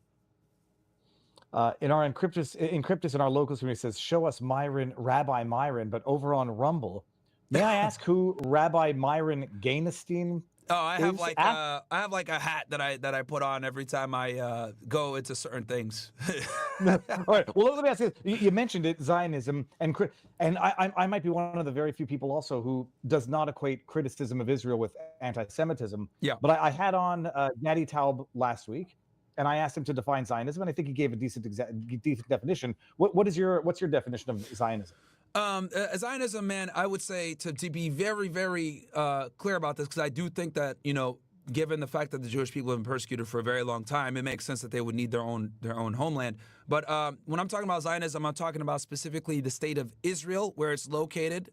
In our Encryptus in our local community says, show us Rabbi Myron, but over on Rumble. May I ask who Rabbi Myron Gainestein? Oh, I have like a hat that I put on every time I go into certain things. All right. Well, let me ask you. You mentioned it, Zionism, and I might be one of the very few people also who does not equate criticism of Israel with anti-Semitism. Yeah. But I had on Yadi Taub last week, and I asked him to define Zionism, and I think he gave a decent definition. What's your definition of Zionism? Zionism, man, I would say to be very, very clear about this, because I do think that, given the fact that the Jewish people have been persecuted for a very long time, it makes sense that they would need their own homeland. But when I'm talking about Zionism, I'm talking about specifically the state of Israel, where it's located,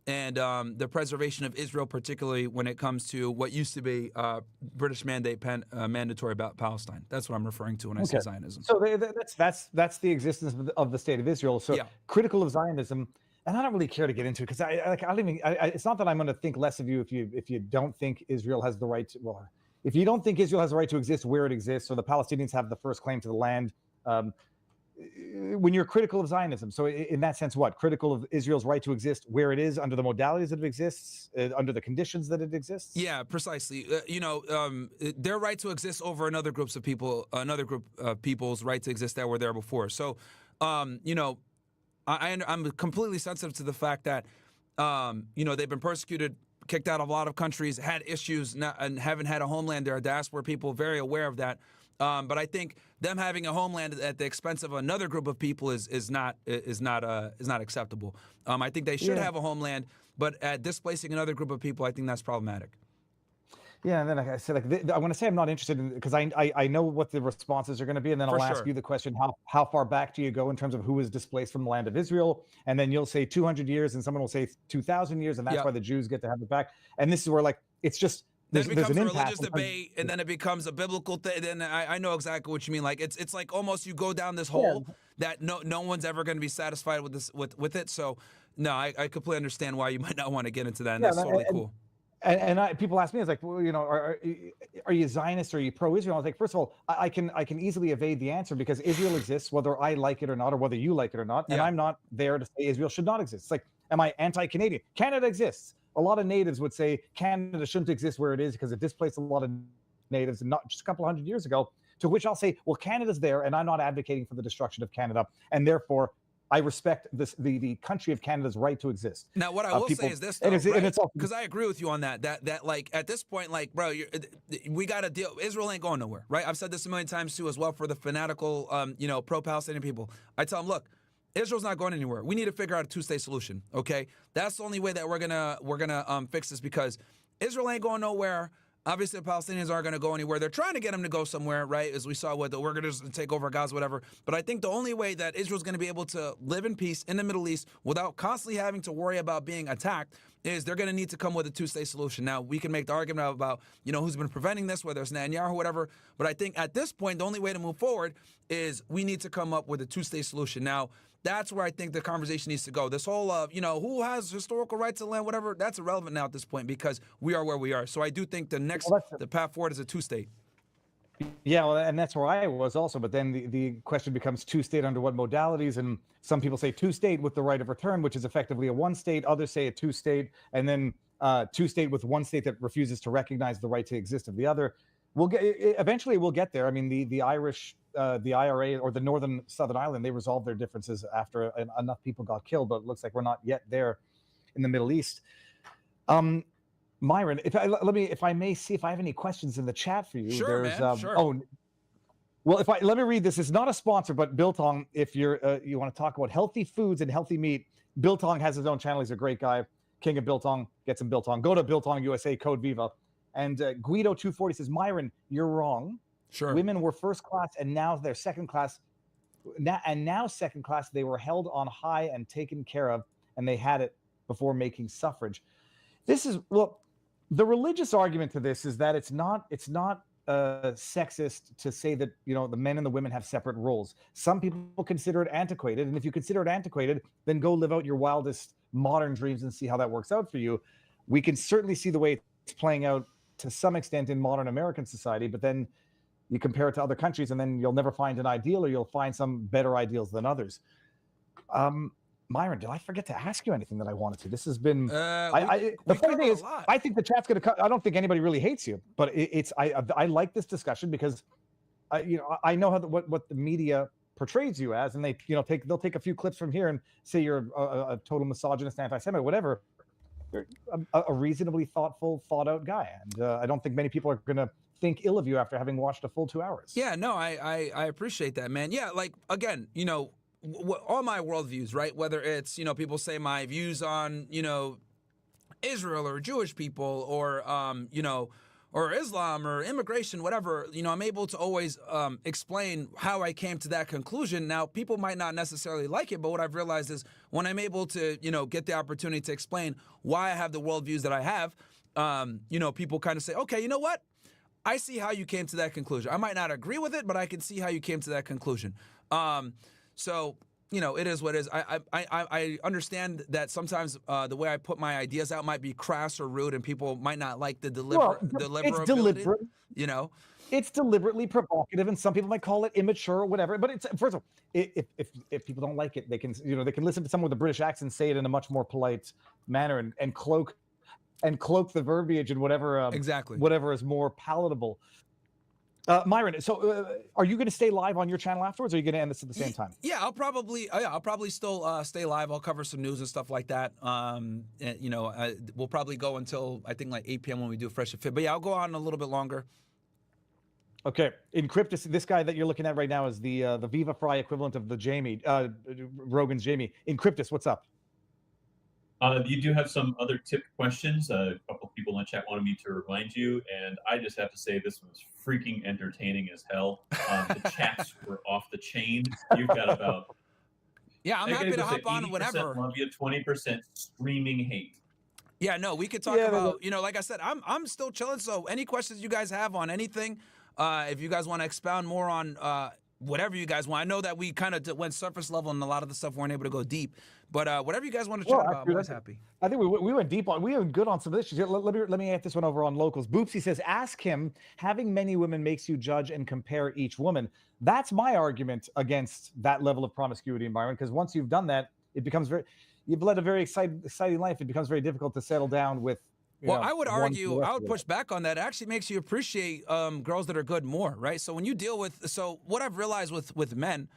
and the preservation of Israel, particularly when it comes to what used to be British mandatory about Palestine. That's what I'm referring to when I say Zionism. So that's the existence of the state of Israel. So critical of Zionism, and I don't really care to get into it because I don't even. It's not that I'm going to think less of you if you don't think Israel has the right to. Well, if you don't think Israel has the right to exist where it exists, or the Palestinians have the first claim to the land, when you're critical of Zionism, so in that sense, what critical of Israel's right to exist where it is under the modalities that it exists, under the conditions that it exists. Yeah, precisely. Their right to exist over another groups of people, another group of people's right to exist that were there before. So, I'm completely sensitive to the fact that, they've been persecuted, kicked out of a lot of countries, had issues, and haven't had a homeland. There are diaspora people very aware of that. But I think them having a homeland at the expense of another group of people is not acceptable. I think they should have a homeland, but at displacing another group of people, I think that's problematic. Yeah, and then I said, I want to say I'm not interested in, because I know what the responses are going to be, and then I'll ask you the question: how far back do you go in terms of who was displaced from the land of Israel? And then you'll say 200 years, and someone will say 2,000 years, and that's why the Jews get to have it back. And this is where, like, it's just then it becomes a religious debate, and then it becomes a biblical thing. Then I know exactly what you mean. Like it's like almost you go down this hole that no one's ever going to be satisfied with this with it. So no, I completely understand why you might not want to get into that. And that's totally cool. And people ask me, it's like, well, are you Zionist or are you pro-Israel? I was like, first of all, I can easily evade the answer because Israel exists whether I like it or not, or whether you like it or not. And I'm not there to say Israel should not exist. It's like, am I anti-Canadian? Canada exists. A lot of natives would say Canada shouldn't exist where it is because it displaced a lot of natives, not just a couple hundred years ago. To which I'll say, well, Canada's there, and I'm not advocating for the destruction of Canada, and therefore I respect the country of Canada's right to exist. Now, what I will say is this, though, because I agree with you on that like at this point, like, bro, we got to deal. Israel ain't going nowhere, right? I've said this a million times too, as well, for the fanatical, pro-Palestinian people. I tell them, look, Israel's not going anywhere. We need to figure out a two-state solution. Okay, that's the only way that we're gonna fix this, because Israel ain't going nowhere. Obviously, the Palestinians aren't going to go anywhere. They're trying to get them to go somewhere, right? As we saw with we're going to take over Gaza, whatever. But I think the only way that Israel's going to be able to live in peace in the Middle East without constantly having to worry about being attacked is they're going to need to come with a two-state solution. Now, we can make the argument about, who's been preventing this, whether it's Netanyahu or whatever. But I think at this point, the only way to move forward is we need to come up with a two-state solution. Now, that's where I think the conversation needs to go. This whole of, who has historical rights to land, whatever, that's irrelevant now at this point because we are where we are. So I do think the path forward is a two-state. Yeah, well, and that's where I was also. But then the question becomes two-state under what modalities? And some people say two-state with the right of return, which is effectively a one-state. Others say a two-state, and then two-state with one state that refuses to recognize the right to exist of the other. Eventually we'll get there. I mean, the Irish, the IRA, or the Northern Southern Ireland, they resolved their differences after enough people got killed, but it looks like we're not yet there in the Middle East. Myron, if I may see if I have any questions in the chat for you. Sure, man. Sure. Well, let me read this. It's not a sponsor, but Biltong, if you want to talk about healthy foods and healthy meat, Biltong has his own channel. He's a great guy. King of Biltong, get some Biltong. Go to Biltong USA, code Viva. And Guido240 says, Myron, you're wrong. Sure. Women were first class, and now they're second class. Now second class, they were held on high and taken care of, and they had it before making suffrage. This is, well, the religious argument to this is that it's not sexist to say that the men and the women have separate roles. Some people consider it antiquated, and if you consider it antiquated, then go live out your wildest modern dreams and see how that works out for you. We can certainly see the way it's playing out to some extent in modern American society, but then you compare it to other countries, and then you'll never find an ideal, or you'll find some better ideals than others. Myron, did I forget to ask you anything that I wanted to? This has been. The funny thing is, I think the chat's going to cut. I don't think anybody really hates you, but I like this discussion because, I know what the media portrays you as, and they'll take a few clips from here and say you're a total misogynist, anti-Semite, whatever. You're a reasonably thoughtful, thought-out guy, and I don't think many people are going to think ill of you after having watched a full 2 hours. Yeah, no, I appreciate that, man. Yeah, like again, all my worldviews, right? Whether it's, people say my views on, Israel or Jewish people or, or Islam or immigration, whatever, I'm able to always explain how I came to that conclusion. Now, people might not necessarily like it, but what I've realized is when I'm able to, get the opportunity to explain why I have the worldviews that I have, people kind of say, okay, you know what? I see how you came to that conclusion. I might not agree with it, but I can see how you came to that conclusion. So it is what it is. I understand that sometimes the way I put my ideas out might be crass or rude, and people might not like the deliverability. It's deliberate. You know, it's deliberately provocative, and some people might call it immature or whatever. But it's, first of all, if people don't like it, they can listen to someone with a British accent say it in a much more polite manner and cloak the verbiage and whatever exactly whatever is more palatable. Myron, so are you going to stay live on your channel afterwards, or are you going to end this at the same time? Yeah, I'll probably still stay live. I'll cover some news and stuff like that. We'll probably go until I think like 8 p.m. when we do Fresh and Fit. But yeah, I'll go on a little bit longer. Okay, Encryptus, this guy that you're looking at right now is the Viva Fry equivalent of the Jamie, Rogan's Jamie. Encryptus, what's up? You do have some other tip questions. A couple of people in the chat wanted me to remind you, and I just have to say this was freaking entertaining as hell. The chats were off the chain. You've got about... Yeah, I'm happy to hop on whenever. Love you, 20% screaming hate. Yeah, no, we could talk about, like I said, I'm still chilling. So any questions you guys have on anything, if you guys want to expound more on whatever you guys want. I know that we kind of went surface level and a lot of the stuff weren't able to go deep, but whatever you guys want to chat about, I'm always happy. I think we went deep on, we were good on some of this. Let me add this one over on locals. Boopsy says, ask him, having many women makes you judge and compare each woman. That's my argument against that level of promiscuity environment, because once you've done that, it becomes you've led a very exciting life. It becomes very difficult to settle down with. I would argue, I would push back on that. It actually makes you appreciate girls that are good more, right? So when you deal with, what I've realized with men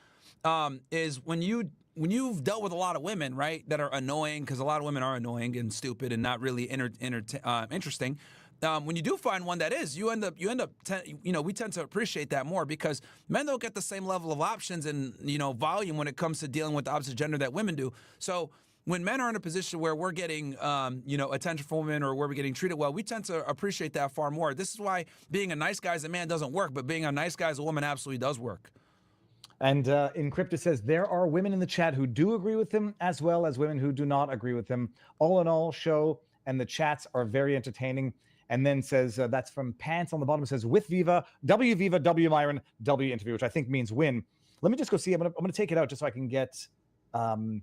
is when you've dealt with a lot of women, right, that are annoying, because a lot of women are annoying and stupid and not really interesting. When you do find one that is, we tend to appreciate that more, because men don't get the same level of options and volume when it comes to dealing with the opposite gender that women do. So when men are in a position where we're getting, attention from women, or where we're getting treated well, we tend to appreciate that far more. This is why being a nice guy as a man doesn't work, but being a nice guy as a woman absolutely does work. And Encryptus says, there are women in the chat who do agree with him, as well as women who do not agree with him. All in all, show and the chats are very entertaining. And then says, that's from Pants on the bottom. It says, with Viva, W Viva, W Myron, W interview, which I think means win. Let me just go see. I'm gonna take it out just so I can get...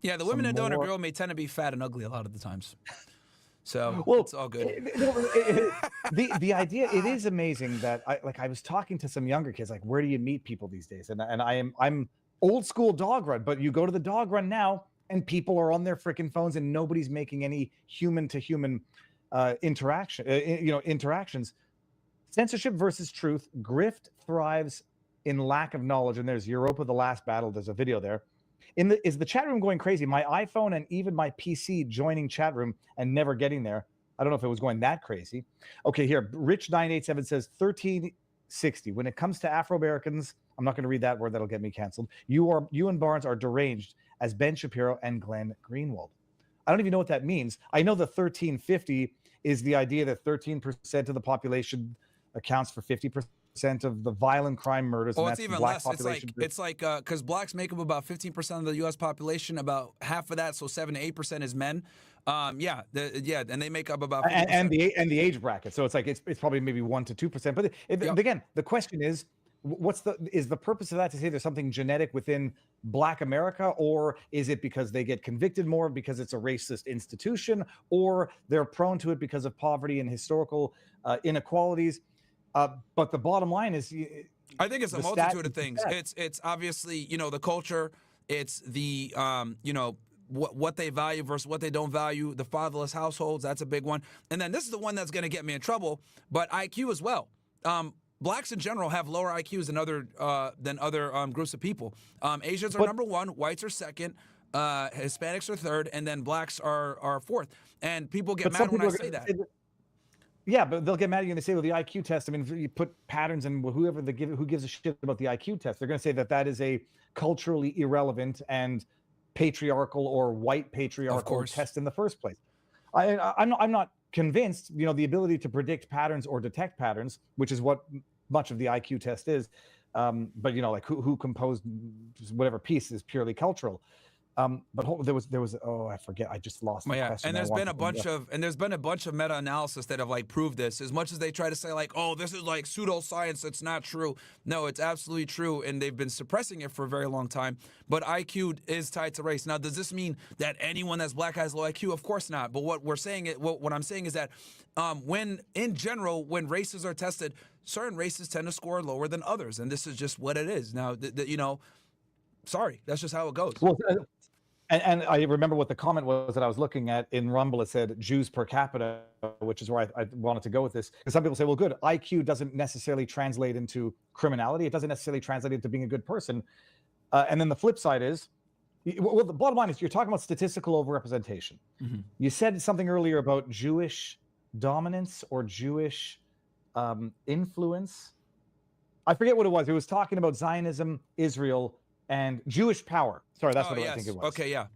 yeah, the women that don't agree with me tend to be fat and ugly a lot of the times. So it's all good. The idea, it is amazing that I was talking to some younger kids, like, where do you meet people these days? And I'm old school dog run, but you go to the dog run now and people are on their freaking phones and nobody's making any human to human interactions. Censorship versus truth. Grift thrives in lack of knowledge. And there's Europa, the last battle. There's a video there. Is the chat room going crazy? My iPhone and even my PC joining chat room and never getting there. I don't know if it was going that crazy. Okay, here, Rich987 says 1360. When it comes to Afro-Americans, I'm not going to read that word, that'll get me canceled. You and Barnes are deranged as Ben Shapiro and Glenn Greenwald. I don't even know what that means. I know the 1350 is the idea that 13% of the population accounts for 50% of the violent crime murders. Oh, it's even less. It's like because blacks make up about 15% of the U.S. population. About half of that, so 7 to 8% is men. And they make up about 50%. and the age bracket. So it's like it's probably maybe 1 to 2%. But again, the question is, is the purpose of that to say there's something genetic within Black America, or is it because they get convicted more because it's a racist institution, or they're prone to it because of poverty and historical inequalities? But the bottom line is, I think it's a multitude of things. It's obviously, the culture. It's the, what they value versus what they don't value. The fatherless households, that's a big one. And then this is the one that's going to get me in trouble, but IQ as well. Blacks in general have lower IQs than other groups of people. Asians are number one, whites are second, Hispanics are third, and then blacks are fourth. And people get mad when I say that. Yeah, but they'll get mad at you and they say, well, the IQ test, I mean, if you put patterns and who gives a shit about the IQ test, they're going to say that is a culturally irrelevant and patriarchal or white patriarchal test in the first place. I'm not convinced, the ability to predict patterns or detect patterns, which is what much of the IQ test is. But, like who composed whatever piece is purely cultural. But there was oh, I forget, I just lost the question. And there's been a bunch of meta-analysis that have like proved this. As much as they try to say like, oh, this is like pseudoscience, it's not true. No, it's absolutely true, and they've been suppressing it for a very long time. But IQ is tied to race. Now, does this mean that anyone that's black has low IQ? Of course not. But what I'm saying is that when in general, when races are tested, certain races tend to score lower than others, and this is just what it is. Now, sorry, that's just how it goes. Well, and I remember what the comment was that I was looking at in Rumble. It said Jews per capita, which is where I wanted to go with this. Because some people say, well, good, IQ doesn't necessarily translate into criminality. It doesn't necessarily translate into being a good person. And then the flip side is, well, the bottom line is you're talking about statistical overrepresentation. Mm-hmm. You said something earlier about Jewish dominance or Jewish influence. I forget what it was. It was talking about Zionism, Israel, and Jewish power. Sorry, that's what I think it was. Okay, yeah.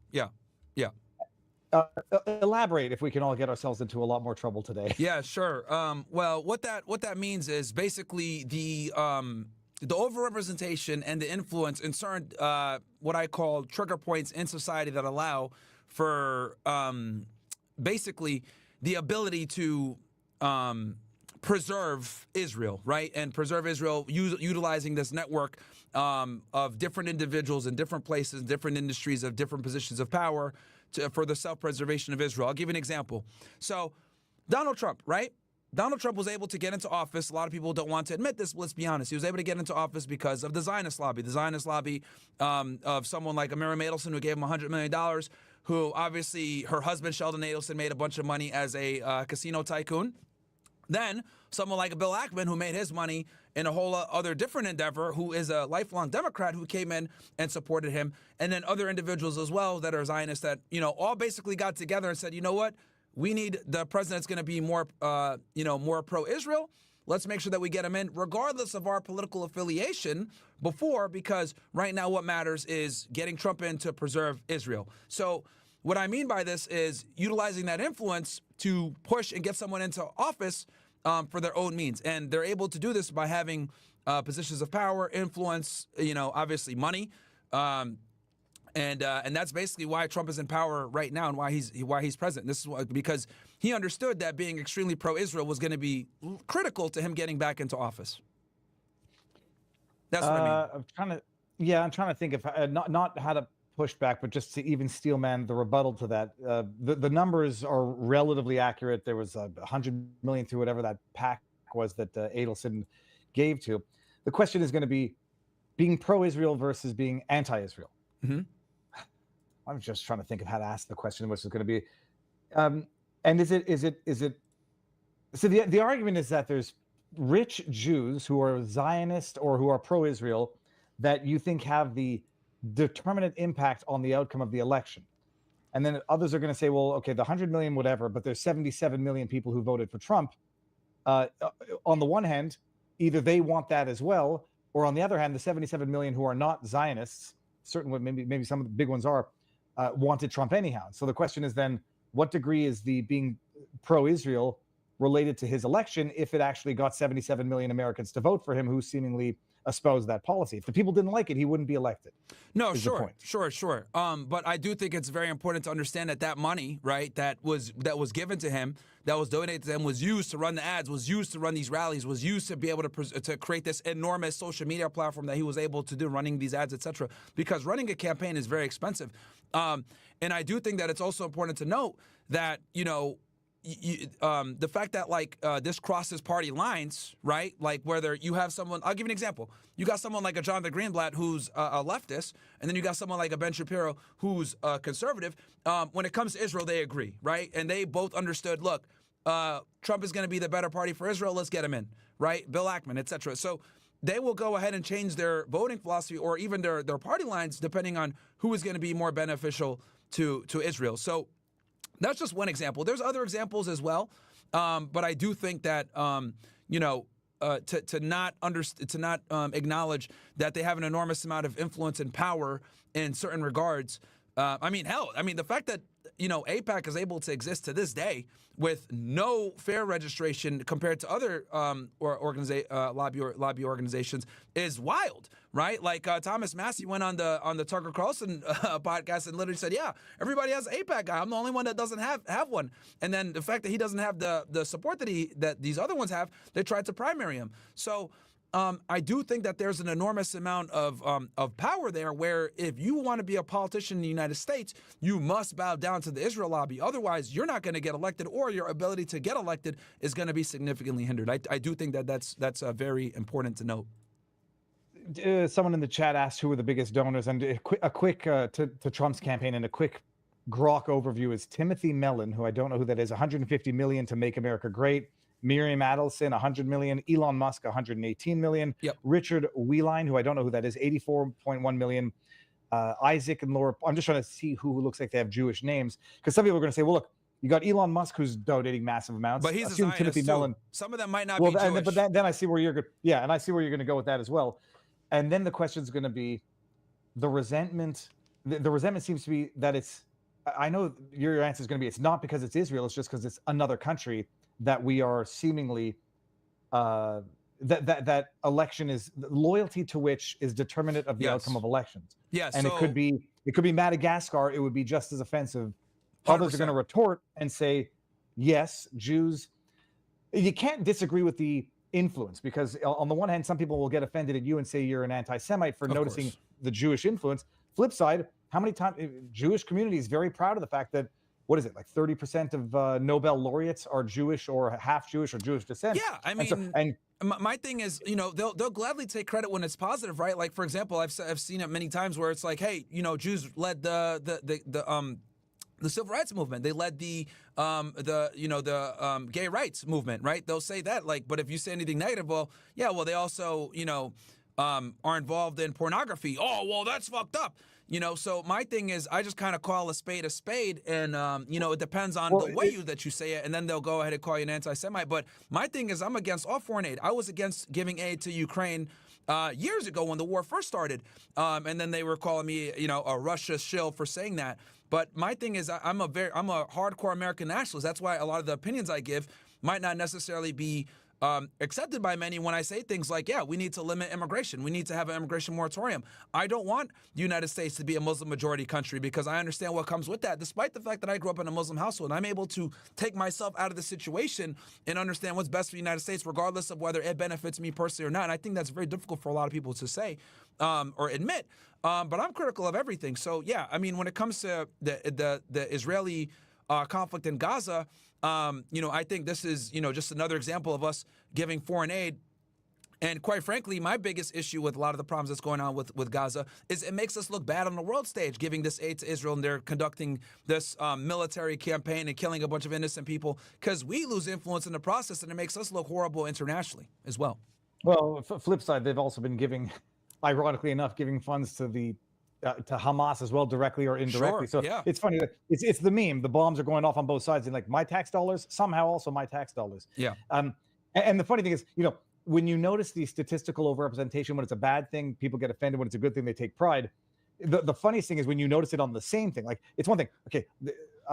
Elaborate if we can all get ourselves into a lot more trouble today. Yeah, sure. Well, what that means is basically the overrepresentation and the influence in certain what I call trigger points in society that allow for basically the ability to preserve Israel, right? And preserve Israel utilizing this network of different individuals in different places, different industries of different positions of power for the self-preservation of Israel. I'll give you an example. So Donald Trump, right? Donald Trump was able to get into office. A lot of people don't want to admit this, but let's be honest. He was able to get into office because of the Zionist lobby. The Zionist lobby of someone like Myron who gave him $100 million, who obviously her husband, Sheldon Adelson, made a bunch of money as a casino tycoon. Then someone like Bill Ackman, who made his money in a whole other different endeavor, who is a lifelong Democrat, who came in and supported him. And then other individuals as well that are Zionists that, all basically got together and said, you know what? We need the president's going to be more pro-Israel. Let's make sure that we get him in, regardless of our political affiliation because right now what matters is getting Trump in to preserve Israel. So what I mean by this is utilizing that influence to push and get someone into office for their own means. And they're able to do this by having positions of power, influence, obviously money. And that's basically why Trump is in power right now and why he's president. This is because he understood that being extremely pro-Israel was going to be critical to him getting back into office. That's what I mean. I'm trying to think if not how to push back, but just to even steelman the rebuttal to that. The numbers are relatively accurate. There was 100 million to whatever that PAC was that Adelson gave to. The question is going to be being pro-Israel versus being anti-Israel. Mm-hmm. I'm just trying to think of how to ask the question, which is going to be, and is it? So the argument is that there's rich Jews who are Zionist or who are pro-Israel that you think have the determinate impact on the outcome of the election. And then others are going to say, well, okay, the 100 million, whatever, but there's 77 million people who voted for Trump. On the one hand, either they want that as well, or on the other hand, the 77 million who are not Zionists, certain maybe some of the big ones are, wanted Trump anyhow. So the question is then, what degree is the being pro-Israel related to his election if it actually got 77 million Americans to vote for him who seemingly espoused that policy? If the people didn't like it, he wouldn't be elected. No, sure. But I do think it's very important to understand that money, right, that was given to him, that was donated to him, was used to run the ads, was used to run these rallies, was used to be able to create this enormous social media platform that he was able to do, running these ads, etc. Because running a campaign is very expensive. And I do think that it's also important to note that, the fact that this crosses party lines, right? Like whether you have someone, I'll give you an example. You got someone like a Jonathan Greenblatt who's a leftist, and then you got someone like a Ben Shapiro who's a conservative. When it comes to Israel, they agree, right? And they both understood, look, Trump is going to be the better party for Israel. Let's get him in, right? Bill Ackman, etc. So they will go ahead and change their voting philosophy or even their party lines depending on who is going to be more beneficial to Israel. So that's just one example. There's other examples as well, but I do think that to not acknowledge that they have an enormous amount of influence and power in certain regards. The fact that AIPAC is able to exist to this day with no fair registration compared to other lobby organizations is wild, right? Like Thomas Massey went on the Tucker Carlson podcast and literally said, yeah, everybody has an AIPAC guy. I'm the only one that doesn't have one. And then the fact that he doesn't have the support that these other ones have, they tried to primary him. So I do think that there's an enormous amount of power there where if you want to be a politician in the United States, you must bow down to the Israel lobby. Otherwise, you're not going to get elected, or your ability to get elected is going to be significantly hindered. I do think that's very important to note. Someone in the chat asked who were the biggest donors, and a quick to Trump's campaign, and a quick grok overview is Timothy Mellon, who I don't know who that is, 150 million to Make America Great. Miriam Adelson, 100 million. Elon Musk, 118 million. Yep. Richard Wieline, who I don't know who that is, 84.1 million. Isaac and Laura, I'm just trying to see who looks like they have Jewish names, because some people are going to say, well, look, you got Elon Musk who's donating massive amounts. But he's a Zionist Timothy too. Mellon. Some of them might not be Jewish. But then I see where you're going. Yeah, and I see where you're going to go with that as well. And then the question is going to be the resentment. The resentment seems to be that it's. I know your answer is going to be it's not because it's Israel. It's just because it's another country that we are seemingly that election is loyalty to which is determinant of the outcome of elections. Yes, and so, it could be Madagascar. It would be just as offensive. 100%. Others are going to retort and say, yes, Jews. You can't disagree with the influence, because on the one hand, some people will get offended at you and say you're an anti-Semite for noticing the Jewish influence. Flip side, how many times Jewish community is very proud of the fact that, what is it, like 30% of Nobel laureates are Jewish or half Jewish or Jewish descent? Yeah, I mean, my thing is, they'll gladly take credit when it's positive, right? Like, for example, I've seen it many times where it's like, hey, Jews led the civil rights movement. They led the gay rights movement, right? They'll say that, like, but if you say anything negative, well, they also, are involved in pornography. Oh, well, that's fucked up. So my thing is, I just kind of call a spade, and it depends on the way that you say it, and then they'll go ahead and call you an anti-Semite. But my thing is, I'm against all foreign aid. I was against giving aid to Ukraine years ago when the war first started, and then they were calling me, a Russia shill for saying that. But my thing is, I'm a hardcore American nationalist. That's why a lot of the opinions I give might not necessarily be accepted by many when I say things like, we need to limit immigration. We need to have an immigration moratorium. I don't want the United States to be a Muslim majority country, because I understand what comes with that. Despite the fact that I grew up in a Muslim household, I'm able to take myself out of the situation and understand what's best for the United States, regardless of whether it benefits me personally or not. And I think that's very difficult for a lot of people to say or admit. But I'm critical of everything. So, when it comes to the Israeli conflict in Gaza, I think this is, just another example of us giving foreign aid. And quite frankly, my biggest issue with a lot of the problems that's going on with Gaza is it makes us look bad on the world stage, giving this aid to Israel, and they're conducting this military campaign and killing a bunch of innocent people, because we lose influence in the process, and it makes us look horrible internationally as well. Well, flip side, they've also been giving, ironically enough, giving funds to the to Hamas as well, directly or indirectly. It's funny that it's the meme. The bombs are going off on both sides, and like my tax dollars, somehow also my tax dollars. Yeah. And the funny thing is, when you notice the statistical overrepresentation, when it's a bad thing, people get offended. When it's a good thing, they take pride. The funniest thing is when you notice it on the same thing. Like, it's one thing, okay,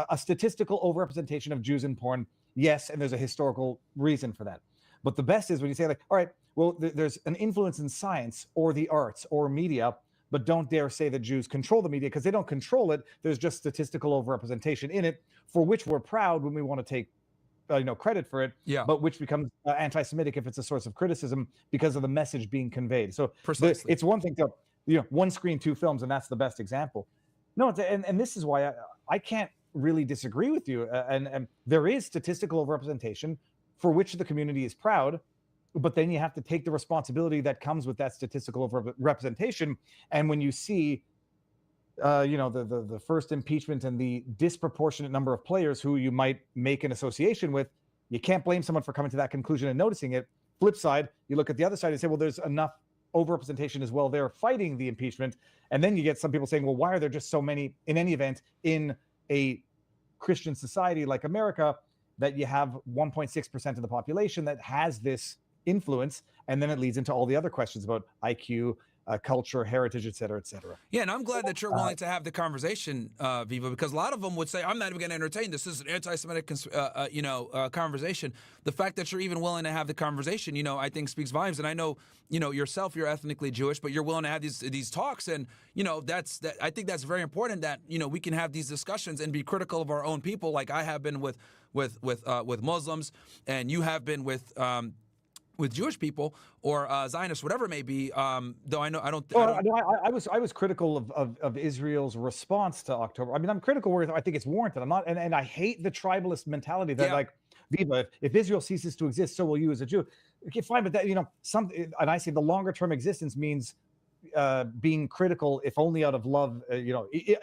a statistical overrepresentation of Jews in porn, yes, and there's a historical reason for that. But the best is when you say, like, all right, well, there's an influence in science or the arts or media, but don't dare say that Jews control the media, because they don't control it. There's just statistical overrepresentation in it, for which we're proud when we want to take credit for it, but which becomes anti-Semitic if it's a source of criticism because of the message being conveyed. So it's one thing to, one screen, two films, and that's the best example. No, and this is why I can't really disagree with you. And there is statistical overrepresentation for which the community is proud, but then you have to take the responsibility that comes with that statistical representation. And when you see, the first impeachment and the disproportionate number of players who you might make an association with, you can't blame someone for coming to that conclusion and noticing it. Flip side, you look at the other side and say, well, there's enough overrepresentation as well there fighting the impeachment. And then you get some people saying, well, why are there just so many, in any event, in a Christian society like America, that you have 1.6% of the population that has this influence? And then it leads into all the other questions about IQ, culture, heritage, et cetera, et cetera. Yeah, and I'm glad that you're willing to have the conversation, Viva, because a lot of them would say, I'm not even going to entertain this. This is an anti-Semitic, conversation. The fact that you're even willing to have the conversation, I think speaks volumes. And I know, yourself, you're ethnically Jewish, but you're willing to have these talks. And, I think that's very important that, we can have these discussions and be critical of our own people, like I have been with Muslims, and you have been with Jewish people or Zionists, whatever it may be. Though I was critical of Israel's response to October. I mean, I'm critical where I think it's warranted. I'm not, and I hate the tribalist mentality that like, Viva, if Israel ceases to exist, so will you as a Jew. Okay, fine, but that and I say the longer term existence means being critical, if only out of love.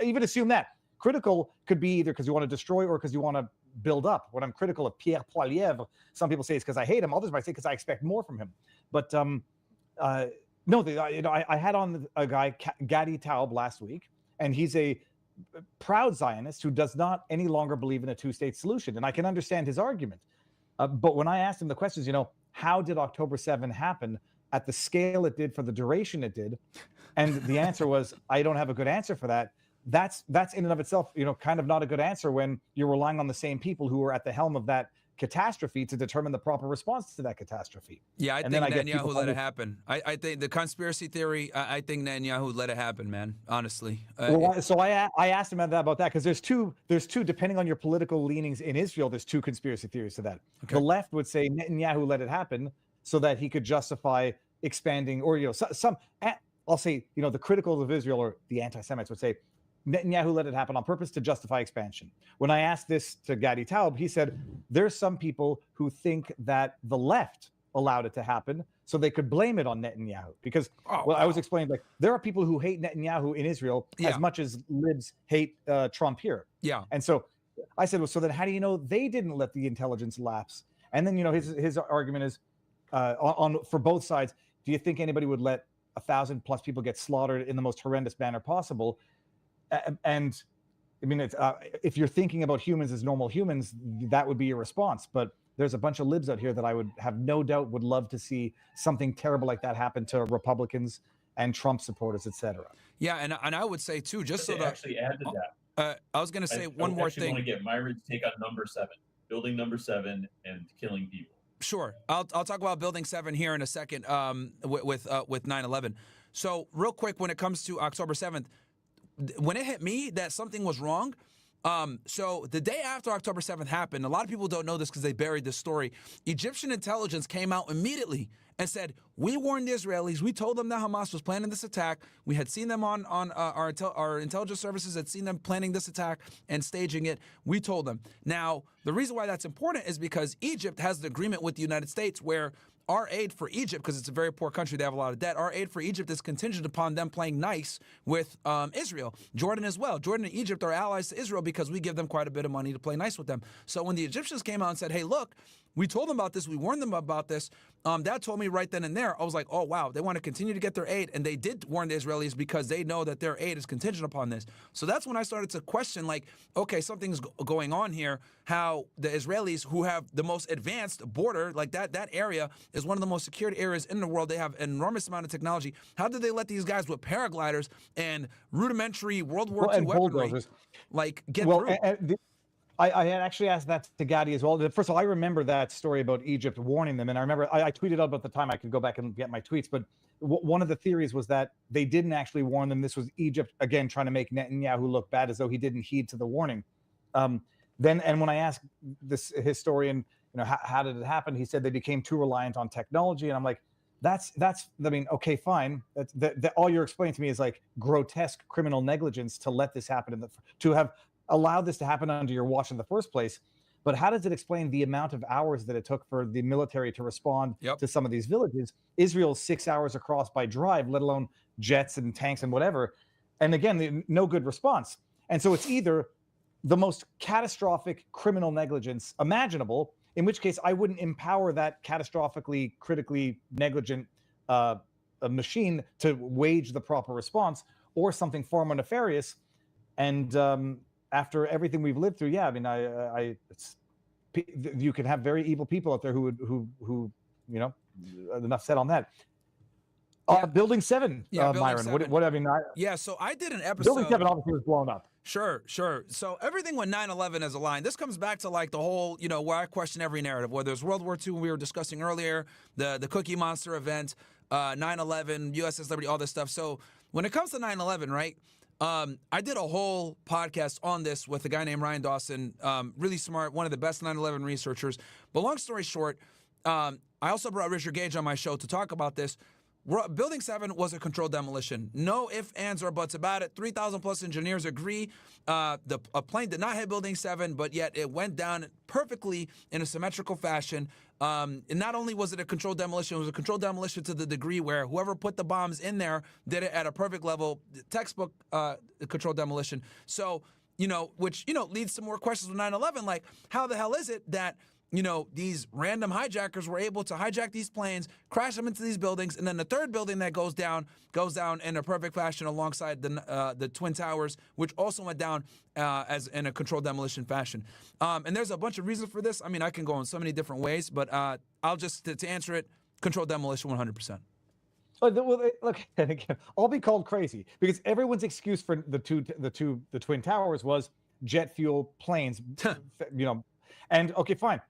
Even assume that critical could be either because you want to destroy or because you want to build up. When I'm critical of Pierre Poilievre, some people say it's because I hate him. Others might say because I expect more from him. But I had on a guy, Gadi Taub, last week, and he's a proud Zionist who does not any longer believe in a two-state solution, and I can understand his argument. But when I asked him the questions, how did October 7 happen at the scale it did for the duration it did, and the answer was, I don't have a good answer for that. That's in and of itself, kind of not a good answer when you're relying on the same people who are at the helm of that catastrophe to determine the proper response to that catastrophe. Yeah, I think Netanyahu let it happen. I think the conspiracy theory, I think Netanyahu let it happen, man, honestly. So I asked him about that because there's two, depending on your political leanings in Israel, there's two conspiracy theories to that. Okay. The left would say Netanyahu let it happen so that he could justify expanding, or, I'll say, the criticals of Israel or the anti-Semites would say, Netanyahu let it happen on purpose to justify expansion. When I asked this to Gadi Taub, he said, there's some people who think that the left allowed it to happen so they could blame it on Netanyahu. Because, I was explaining, like, there are people who hate Netanyahu in Israel as much as libs hate Trump here. Yeah. And so I said, well, so then how do you know they didn't let the intelligence lapse? And then, his argument is, for both sides, do you think anybody would let 1,000+ people get slaughtered in the most horrendous manner possible? And I mean, if you're thinking about humans as normal humans, that would be your response. But there's a bunch of libs out here that I would have no doubt would love to see something terrible like that happen to Republicans and Trump supporters, etc. Yeah, and I would say too, just so that actually add to that. I was going to say one more thing. I want to get Myron's take on number 7, building number 7 and killing people. Sure, I'll talk about building 7 here in a second with 9/11. So real quick, when it comes to October 7th. When it hit me that something was wrong, so the day after October 7th happened, a lot of people don't know this because they buried this story. Egyptian intelligence came out immediately and said, we warned the Israelis. We told them that Hamas was planning this attack. We had seen them on our intelligence services had seen them planning this attack and staging it. We told them. Now, the reason why that's important is because Egypt has the agreement with the United States where our aid for Egypt, because it's a very poor country, they have a lot of debt, our aid for Egypt is contingent upon them playing nice with Israel. Jordan as well. Jordan and Egypt are allies to Israel because we give them quite a bit of money to play nice with them. So when the Egyptians came out and said, hey, look, we told them about this, we warned them about this, that told me right then and there, I was like, oh, wow, they want to continue to get their aid. And they did warn the Israelis because they know that their aid is contingent upon this. So that's when I started to question, like, okay, something's going on here, how the Israelis, who have the most advanced border, like that area is one of the most secured areas in the world. They have an enormous amount of technology. How did they let these guys with paragliders and rudimentary World War II weaponry, like, get through? I had actually asked that to Gadi as well. First of all, I remember that story about Egypt warning them, and I remember I tweeted out about the time. I could go back and get my tweets, but one of the theories was that they didn't actually warn them. This was Egypt, again, trying to make Netanyahu look bad as though he didn't heed to the warning. And when I asked this historian, how did it happen? He said they became too reliant on technology, and I'm like, that's I mean, okay, fine. That all you're explaining to me is like grotesque criminal negligence to let this happen, to have allowed this to happen under your watch in the first place. But how does it explain the amount of hours that it took for the military to respond to some of these villages? Israel's 6 hours across by drive, let alone jets and tanks and whatever. And again, no good response. And so it's either the most catastrophic criminal negligence imaginable, in which case I wouldn't empower that catastrophically, critically negligent a machine to wage the proper response, or something far more nefarious. And after everything we've lived through, yeah, I mean, you can have very evil people out there who enough said on that. Building 7, Building Myron. 7. What I mean, Yeah, so I did an episode. Building 7 obviously was blown up. Sure. So everything with 9/11 as a line, this comes back to like the whole, where I question every narrative, whether it's World War II, we were discussing earlier, the Cookie Monster event, 9/11, USS Liberty, all this stuff. So when it comes to 9/11, right, I did a whole podcast on this with a guy named Ryan Dawson, really smart, one of the best 9/11 researchers. But long story short, I also brought Richard Gage on my show to talk about this. Building 7 was a controlled demolition. No ifs, ands, or buts about it. 3,000 plus engineers agree. A plane did not hit Building 7, but yet it went down perfectly in a symmetrical fashion. And not only was it a controlled demolition, it was a controlled demolition to the degree where whoever put the bombs in there did it at a perfect level, textbook controlled demolition. So, which, leads to more questions with 9/11, like how the hell is it that these random hijackers were able to hijack these planes, crash them into these buildings, and then the third building that goes down in a perfect fashion alongside the Twin Towers, which also went down as in a controlled demolition fashion. And there's a bunch of reasons for this. I mean, I can go in so many different ways, but I'll just, to answer it, controlled demolition 100%. Well, look, and again, I'll be called crazy because everyone's excuse for the Twin Towers was jet fuel planes, and okay, fine.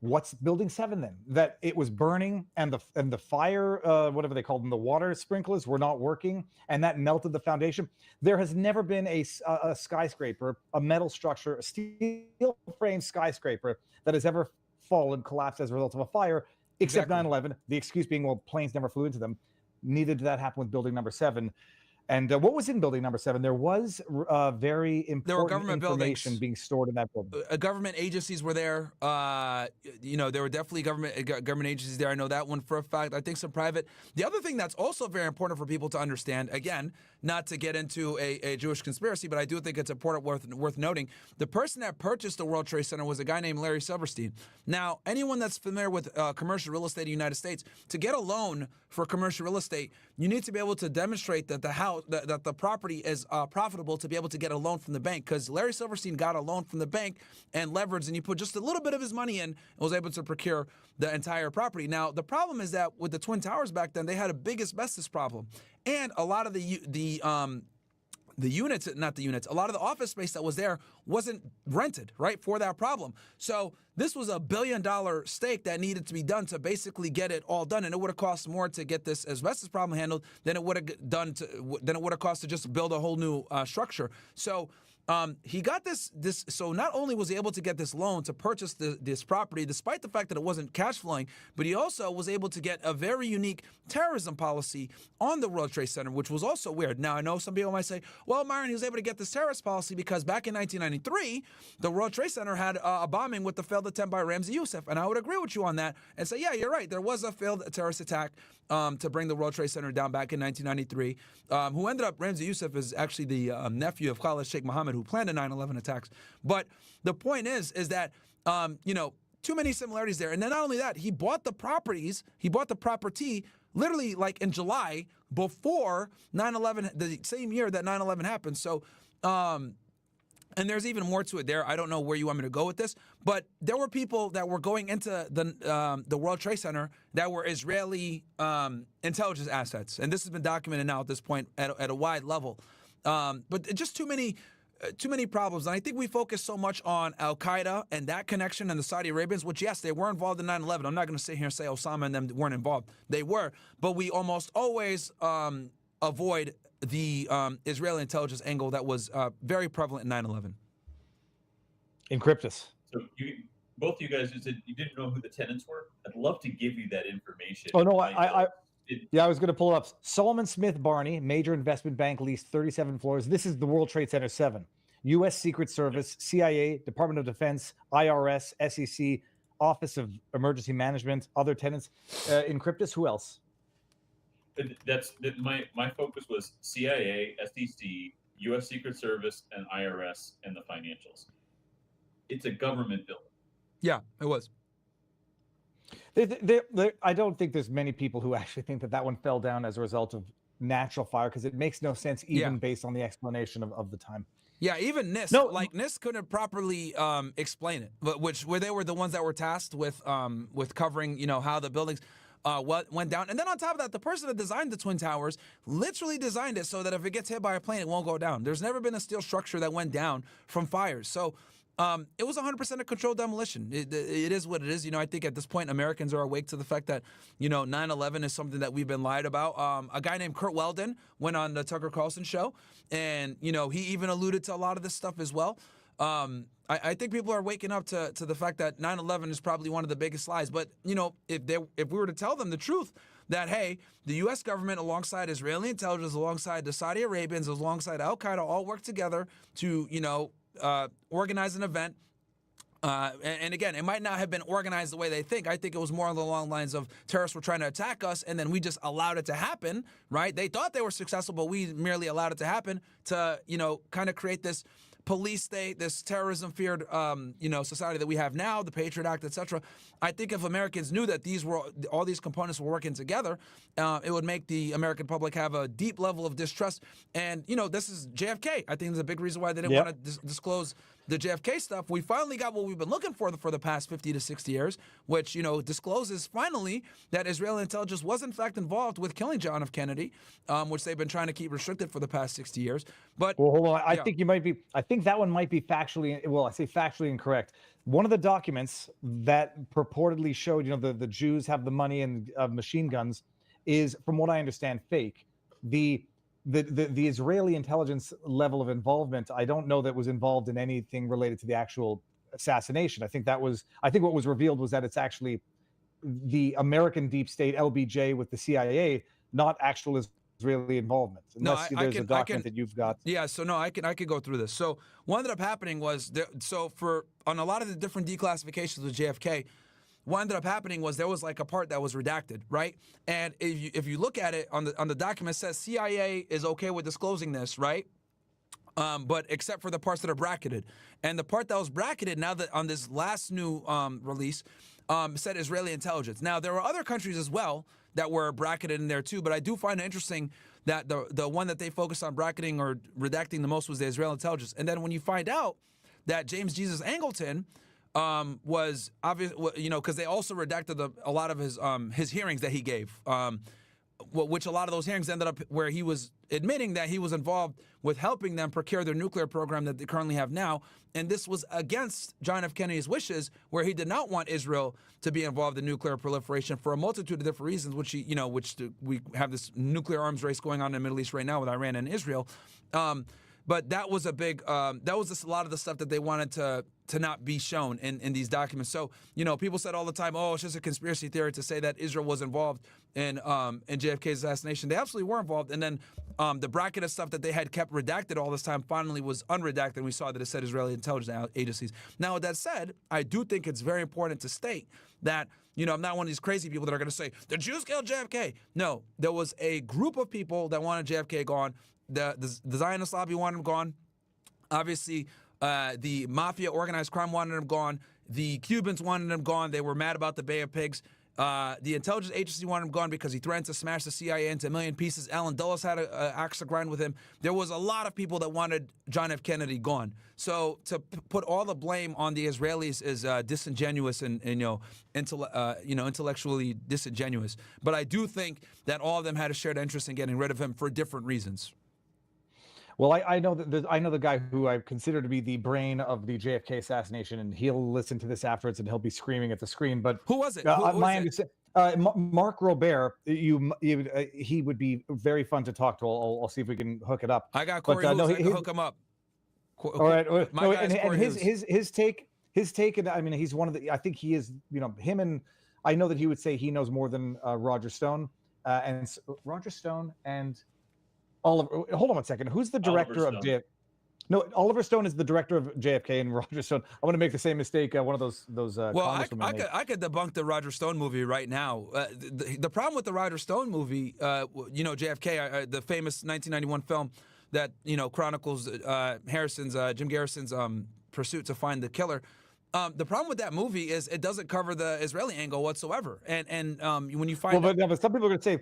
What's Building 7 then? That it was burning and the fire, whatever they called them, the water sprinklers were not working, and that melted the foundation. There has never been a skyscraper, a metal structure, a steel frame skyscraper that has ever fallen, collapsed as a result of a fire, except 9/11. The excuse being, well, planes never flew into them. Neither did that happen with Building Number 7. And what was in Building Number 7? There was very important information being stored in that building. Government agencies were there. There were definitely government agencies there. I know that one for a fact. I think some private. The other thing that's also very important for people to understand, again, not to get into a Jewish conspiracy, but I do think it's important, worth noting, the person that purchased the World Trade Center was a guy named Larry Silverstein. Now, anyone that's familiar with commercial real estate in the United States, to get a loan for commercial real estate, you need to be able to demonstrate that that the property is profitable to be able to get a loan from the bank, because Larry Silverstein got a loan from the bank and leveraged, and he put just a little bit of his money in and was able to procure the entire property. Now, the problem is that with the Twin Towers back then, they had a big asbestos problem, and a lot of a lot of the office space that was there wasn't rented, right, for that problem. So this was $1 billion stake that needed to be done to basically get it all done, and it would have cost more to get this asbestos problem handled than it would have cost to just build a whole new structure. So he got this. So not only was he able to get this loan to purchase this property, despite the fact that it wasn't cash flowing, but he also was able to get a very unique terrorism policy on the World Trade Center, which was also weird. Now, I know some people might say, well, Myron, he was able to get this terrorist policy because back in 1993, the World Trade Center had a bombing with the failed attempt by Ramzi Youssef. And I would agree with you on that and say, yeah, you're right. There was a failed terrorist attack to bring the World Trade Center down back in 1993. Who ended up, Ramzi Youssef is actually the nephew of Khalid Sheikh Mohammed, who planned the 9/11 attacks. But the point is that, too many similarities there. And then not only that, he bought the property literally like in July before 9/11, the same year that 9/11 happened. So, and there's even more to it there. I don't know where you want me to go with this, but there were people that were going into the World Trade Center that were Israeli intelligence assets, and this has been documented now at this point at a wide level. But just too many problems. And I think we focus so much on Al-Qaeda and that connection and the Saudi Arabians, which, yes, they were involved in 9/11. I'm not going to sit here and say Osama and them weren't involved. They were. But we almost always avoid the Israeli intelligence angle that was very prevalent in 9/11. Encryptus. So both of you guys, you said you didn't know who the tenants were. I'd love to give you that information. Oh, no, I was going to pull it up. Solomon Smith Barney, major investment bank, leased 37 floors. This is the World Trade Center 7. U.S. Secret Service, CIA, Department of Defense, IRS, SEC, Office of Emergency Management, other tenants. Encryptus, who else? My focus was CIA, SEC, U.S. Secret Service, and IRS, and the financials. It's a government building. Yeah, it was. I don't think there's many people who actually think that one fell down as a result of natural fire, because it makes no sense even based on the explanation of the time. Yeah, even NIST, NIST couldn't properly explain it, where they were the ones that were tasked with covering, how the buildings. what went down. And then on top of that, the person that designed the Twin Towers literally designed it so that if it gets hit by a plane, it won't go down. There's never been a steel structure that went down from fires. So it was 100% a controlled demolition. It is what it is. I think at this point, Americans are awake to the fact that, 9/11 is something that we've been lied about. A guy named Kurt Weldon went on the Tucker Carlson show, and, he even alluded to a lot of this stuff as well. I think people are waking up to the fact that 9/11 is probably one of the biggest lies. But, if we were to tell them the truth, that, hey, the U.S. government alongside Israeli intelligence, alongside the Saudi Arabians, alongside Al-Qaeda all work together to, organize an event. And again, it might not have been organized the way they think. I think it was more along the lines of terrorists were trying to attack us, and then we just allowed it to happen, right? They thought they were successful, but we merely allowed it to happen to, kind of create this police state, this terrorism-feared, society that we have now, the Patriot Act, etc. I think if Americans knew that all these components were working together, it would make the American public have a deep level of distrust. And, this is JFK. I think there's a big reason why they didn't want to disclose the JFK stuff. We finally got what we've been looking for the past 50 to 60 years, which, discloses finally that Israeli intelligence was in fact involved with killing John F. Kennedy, which they've been trying to keep restricted for the past 60 years. But well, hold on. I think that one might be factually, well, I say factually incorrect. One of the documents that purportedly showed, the Jews have the money and machine guns is, from what I understand, fake. The Israeli intelligence level of involvement, I don't know that was involved in anything related to the actual assassination. I think what was revealed was that it's actually the American deep state, LBJ, with the CIA, not actual Israeli involvement. Unless there's a document that you've got. Yeah, so no, I could go through this. So what ended up happening was, on a lot of the different declassifications with JFK, what ended up happening was there was like a part that was redacted, right? And if you look at it on the document, it says CIA is okay with disclosing this, right? But except for the parts that are bracketed. And the part that was bracketed, now that on this last new release, said Israeli intelligence. Now, there were other countries as well that were bracketed in there too, but I do find it interesting that the one that they focused on bracketing or redacting the most was the Israeli intelligence. And then when you find out that James Jesus Angleton was obvious, because they also redacted a lot of his hearings that he gave, which a lot of those hearings ended up where he was admitting that he was involved with helping them procure their nuclear program that they currently have now. And this was against John F. Kennedy's wishes, where he did not want Israel to be involved in nuclear proliferation for a multitude of different reasons, which we have this nuclear arms race going on in the Middle East right now with Iran and Israel. But that was a big, a lot of the stuff that they wanted to not be shown in these documents. So, people said all the time, oh, it's just a conspiracy theory to say that Israel was involved in JFK's assassination. They absolutely were involved. And then the bracketed stuff that they had kept redacted all this time finally was unredacted, and we saw that it said Israeli intelligence agencies. Now, with that said, I do think it's very important to state that, I'm not one of these crazy people that are going to say, the Jews killed JFK. No, there was a group of people that wanted JFK gone. The Zionist lobby wanted him gone. Obviously, the mafia, organized crime wanted him gone. The Cubans wanted him gone. They were mad about the Bay of Pigs. The intelligence agency wanted him gone because he threatened to smash the CIA into a million pieces. Alan Dulles had an axe to grind with him. There was a lot of people that wanted John F. Kennedy gone. So to put all the blame on the Israelis is disingenuous and intellectually disingenuous. But I do think that all of them had a shared interest in getting rid of him for different reasons. Well, I know that I know the guy who I consider to be the brain of the JFK assassination, and he'll listen to this afterwards, and he'll be screaming at the screen. But who was it? Mark Robert. He would be very fun to talk to. I'll see if we can hook it up. I got Corey. I can hook him up. All right. And his take. And I mean, he's one of the. I think he is. Him and I know that he would say he knows more than Roger Stone and Roger Stone and. Oliver, hold on one second. Who's the director of JFK? No, Oliver Stone is the director of JFK, and Roger Stone. I'm going to make the same mistake. One of those. Well, I could debunk the Roger Stone movie right now. The problem with the Roger Stone movie, JFK, the famous 1991 film that chronicles Jim Garrison's pursuit to find the killer. The problem with that movie is it doesn't cover the Israeli angle whatsoever. And when you find but some people are going to say.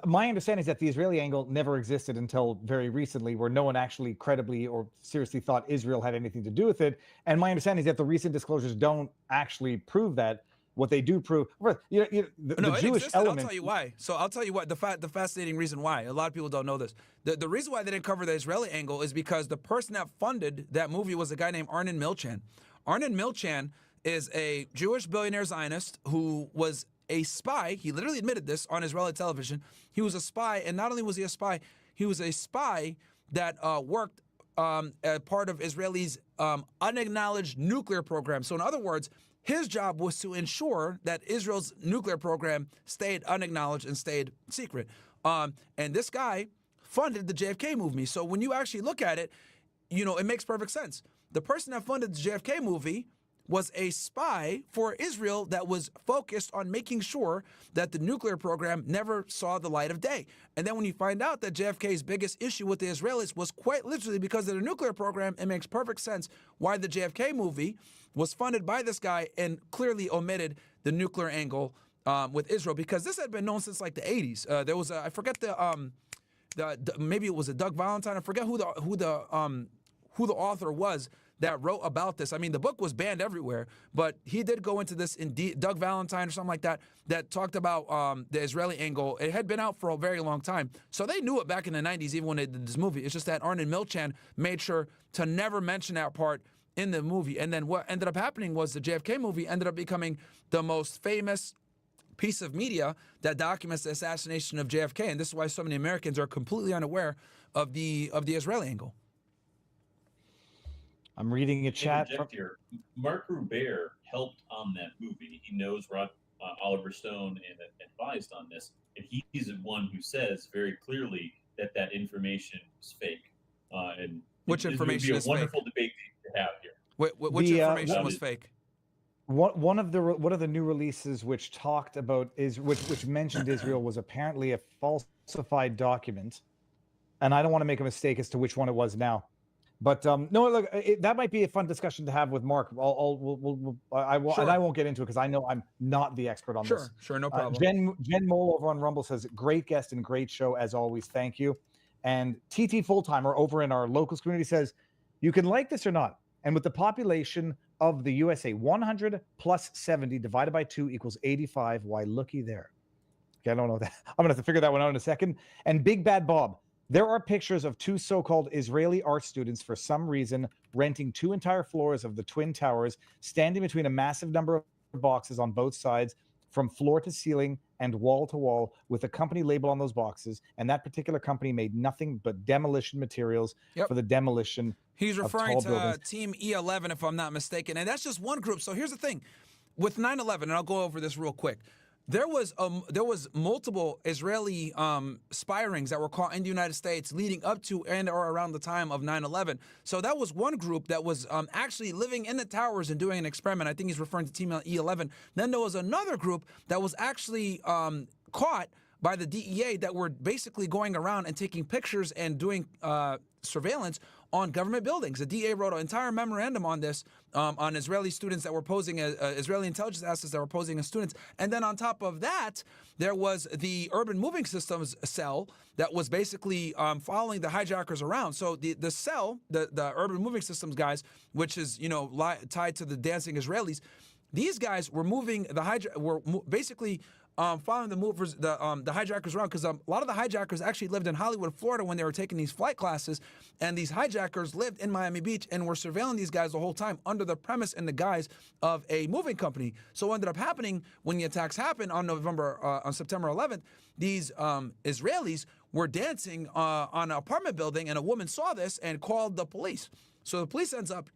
My understanding is that the Israeli angle never existed until very recently, where no one actually credibly or seriously thought Israel had anything to do with it. And my understanding is that the recent disclosures don't actually prove that. what they do prove. The it Jewish existed. element. I'll tell you why. So I'll tell you what the fascinating reason why. A lot of people don't know this. The reason why they didn't cover the Israeli angle is because the person that funded that movie was a guy named Arnon Milchan. Arnon Milchan is a Jewish billionaire Zionist who was a spy. He literally admitted this on Israeli television. He was a spy, and not only was he a spy that worked as part of Israel's unacknowledged nuclear program. So in other words, his job was to ensure that Israel's nuclear program stayed unacknowledged and stayed secret. And this guy funded the JFK movie. So when you actually look at it, it makes perfect sense. The person that funded the JFK movie was a spy for Israel that was focused on making sure that the nuclear program never saw the light of day. And then when you find out that JFK's biggest issue with the Israelis was quite literally because of the nuclear program, it makes perfect sense why the JFK movie was funded by this guy and clearly omitted the nuclear angle with Israel, because this had been known since like the 80s. There was I forget maybe it was a Doug Valentine. I forget who the author was that wrote about this. I mean, the book was banned everywhere, but he did go into this in Doug Valentine or something like that talked about the Israeli angle. It had been out for a very long time. So they knew it back in the 90s, even when they did this movie. It's just that Arnon Milchan made sure to never mention that part in the movie. And then what ended up happening was the JFK movie ended up becoming the most famous piece of media that documents the assassination of JFK. And this is why so many Americans are completely unaware of the Israeli angle. I'm reading a chat. Here. Mark Rubert helped on that movie. He knows Oliver Stone and advised on this, and he's the one who says very clearly that information was fake. And which information is fake? It would be a wonderful debate to have here. Which information was fake? One of the new releases which talked about which mentioned Israel was apparently a falsified document, and I don't want to make a mistake as to which one it was now. But no, look, that might be a fun discussion to have with Mark. I won't get into it because I know I'm not the expert on this. Sure, no problem. Jen Mole over on Rumble says, great guest and great show as always. Thank you. And TT Fulltimer over in our locals community says, you can like this or not. And with the population of the USA, 100 plus 70 divided by 2 equals 85. Why, looky there. Okay, I don't know that. I'm going to have to figure that one out in a second. And Big Bad Bob. There are pictures of 2 so-called Israeli art students, for some reason, renting 2 entire floors of the Twin Towers, standing between a massive number of boxes on both sides, from floor to ceiling and wall to wall, with a company label on those boxes. And that particular company made nothing but demolition materials for the demolition. He's referring of tall to buildings. Team E11, if I'm not mistaken. And that's just one group. So here's the thing. With 9/11, and I'll go over this real quick. There was multiple Israeli spy rings that were caught in the United States leading up to and or around the time of 9/11. So that was one group that was actually living in the towers and doing an experiment. I think he's referring to Team E11. Then there was another group that was actually caught by the DEA that were basically going around and taking pictures and doing surveillance on government buildings. The DEA wrote an entire memorandum on this, on Israeli students that were posing as Israeli intelligence assets that were posing as students. And then on top of that, there was the urban moving systems cell that was basically following the hijackers around. So the cell, the urban moving systems guys, which is tied to the Dancing Israelis, these guys were moving basically following the movers, the hijackers around, because a lot of the hijackers actually lived in Hollywood, Florida, when they were taking these flight classes, and these hijackers lived in Miami Beach and were surveilling these guys the whole time under the premise and the guise of a moving company. So what ended up happening when the attacks happened on September 11th, these Israelis were dancing on an apartment building, and a woman saw this and called the police. So the police ends up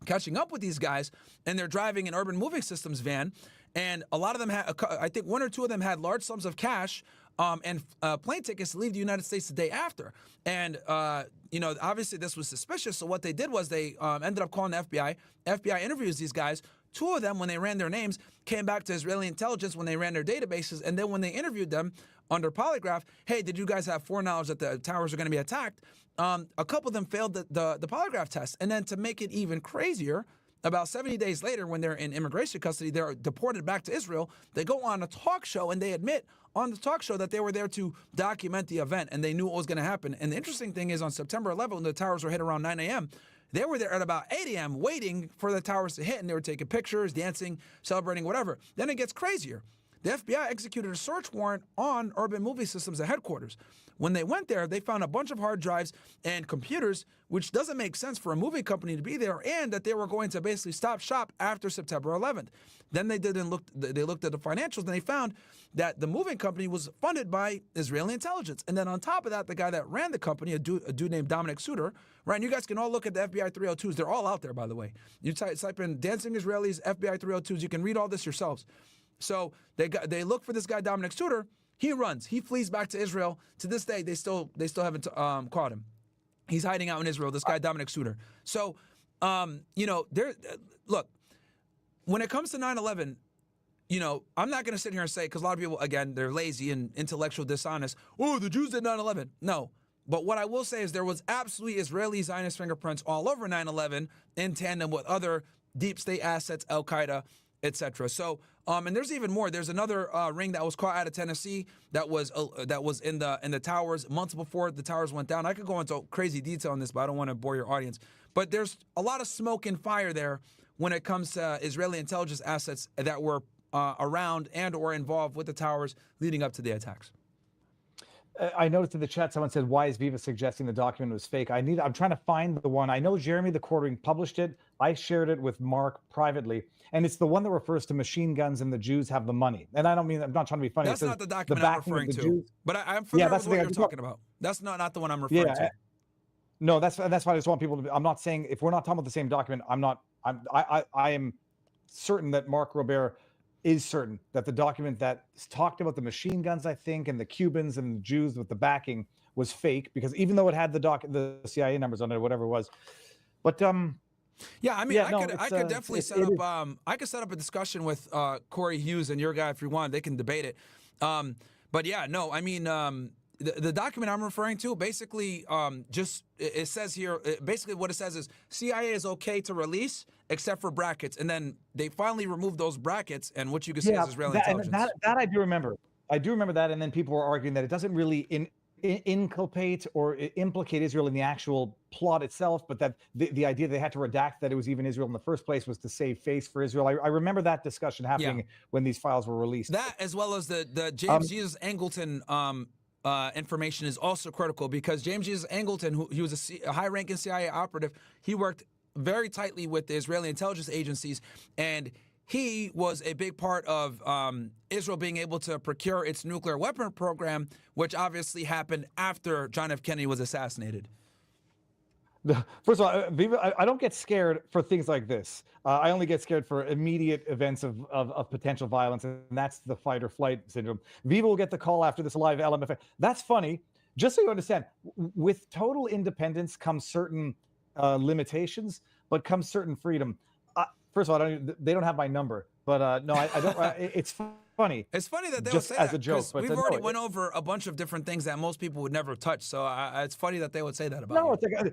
catching up with these guys, and they're driving an urban moving systems van. And a lot of them had, I think 1 or 2 of them had large sums of cash and plane tickets to leave the United States the day after. And, obviously this was suspicious. So what they did was they ended up calling the FBI. FBI interviews these guys. 2 of them, when they ran their names, came back to Israeli intelligence when they ran their databases. And then when they interviewed them under polygraph, hey, did you guys have foreknowledge that the towers are going to be attacked? A couple of them failed the polygraph test. And then to make it even crazier, about 70 days later, when they're in immigration custody, they're deported back to Israel. They go on a talk show, and they admit on the talk show that they were there to document the event, and they knew what was going to happen. And the interesting thing is, on September 11th, when the towers were hit around 9 a.m., They were there at about 8 a.m. waiting for the towers to hit, and they were taking pictures, dancing, celebrating, whatever. Then it gets crazier. The FBI executed a search warrant on Urban Movie Systems at headquarters. When they went there, they found a bunch of hard drives and computers, which doesn't make sense for a movie company to be there, and that they were going to basically stop shop after September 11th. Then they looked at the financials, and they found that the moving company was funded by Israeli intelligence. And then on top of that, the guy that ran the company, a dude named Dominic Suter, right? And you guys can all look at the FBI 302s. They're all out there, by the way. You type in Dancing Israelis, FBI 302s. You can read all this yourselves. So they look for this guy, Dominic Suter. He runs. He flees back to Israel. To this day, they still haven't caught him. He's hiding out in Israel, this guy, Dominic Suter. So, look, when it comes to 9/11, I'm not going to sit here and say, because a lot of people, again, they're lazy and intellectual dishonest. Oh, the Jews did 9/11. No. But what I will say is there was absolutely Israeli Zionist fingerprints all over 9/11 in tandem with other deep state assets, Al-Qaeda, etc. So, and there's even more. There's another ring that was caught out of Tennessee that was in the towers months before the towers went down. I could go into crazy detail on this, but I don't want to bore your audience. But there's a lot of smoke and fire there when it comes to Israeli intelligence assets that were around and or involved with the towers leading up to the attacks. I noticed in the chat someone said, "Why is Viva suggesting the document was fake?" I'm trying to find the one. I know Jeremy the Quartering published it. I shared it with Mark privately, and it's the one that refers to machine guns and the Jews have the money. And I don't mean, I'm not trying to be funny. That's not the document I'm referring to. Jews. But I'm familiar with what you're talking about. That's not the one I'm referring to. No, that's why I just want people to. I'm not saying if we're not talking about the same document. I am certain that Mark Robert is certain that the document that talked about the machine guns, I think, and the Cubans and the Jews with the backing was fake, because even though it had the CIA numbers on it or whatever it was. But yeah, I mean, I could definitely set up I could set up a discussion with Corey Hughes and your guy if you want. They can debate it. But yeah, no, I mean, the document I'm referring to basically it says here, basically what it says is CIA is okay to release except for brackets, and then they finally removed those brackets, and what you can see is Israeli intelligence. That I do remember. I do remember that, and then people were arguing that it doesn't really inculpate or implicate Israel in the actual plot itself, but that the idea they had to redact that it was even Israel in the first place was to save face for Israel. I remember that discussion happening when these files were released. That, as well as the James Jesus Angleton information, is also critical, because James Jesus Angleton, he was a high-ranking CIA operative. He worked very tightly with the Israeli intelligence agencies, and he was a big part of Israel being able to procure its nuclear weapon program, which obviously happened after John F. Kennedy was assassinated. First of all, Viva, I don't get scared for things like this. I only get scared for immediate events of potential violence, and that's the fight or flight syndrome. Viva will get the call after this live LMFA. That's funny. Just so you understand, with total independence comes certain limitations, but comes certain freedom. First of all, they don't have my number, but no, I don't. It's funny. It's funny that they just would say as that, a joke. But we've already went over a bunch of different things that most people would never touch. So it's funny that they would say that about you.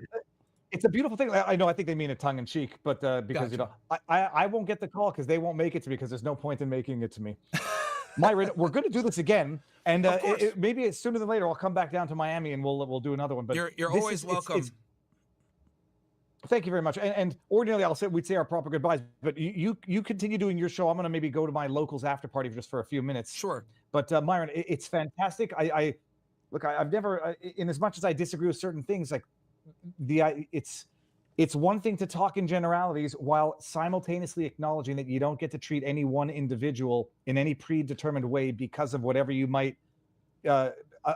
It's a beautiful thing. I know. I think they mean it tongue in cheek, but because Gotcha. I won't get the call because they won't make it to me, because there's no point in making it to me. Myron, we're going to do this again, and maybe sooner than later I'll come back down to Miami and we'll do another one. But you're always welcome. Thank you very much. And ordinarily we'd say our proper goodbyes, but you continue doing your show. I'm going to maybe go to my locals after party just for a few minutes. Sure. But Myron, it's fantastic. I've never, in as much as I disagree with certain things, like it's one thing to talk in generalities while simultaneously acknowledging that you don't get to treat any one individual in any predetermined way because of whatever you might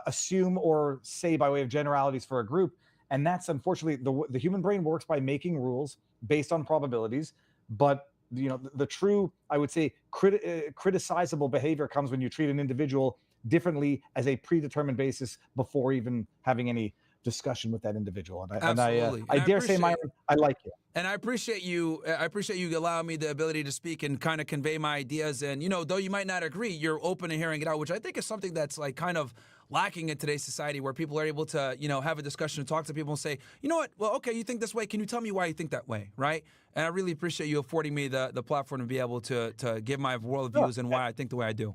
assume or say by way of generalities for a group. And that's unfortunately the human brain works by making rules based on probabilities. But the true, I would say, criticizable behavior comes when you treat an individual differently as a predetermined basis before even having any discussion with that individual. And I dare say, Myron, I like you. And I appreciate you. I appreciate you allowing me the ability to speak and kind of convey my ideas. And though you might not agree, you're open to hearing it out, which I think is something that's like kind of lacking in today's society, where people are able to, have a discussion and talk to people and say, you know what, well, okay, you think this way. Can you tell me why you think that way, right? And I really appreciate you affording me the platform to be able to give my worldviews and why I think the way I do.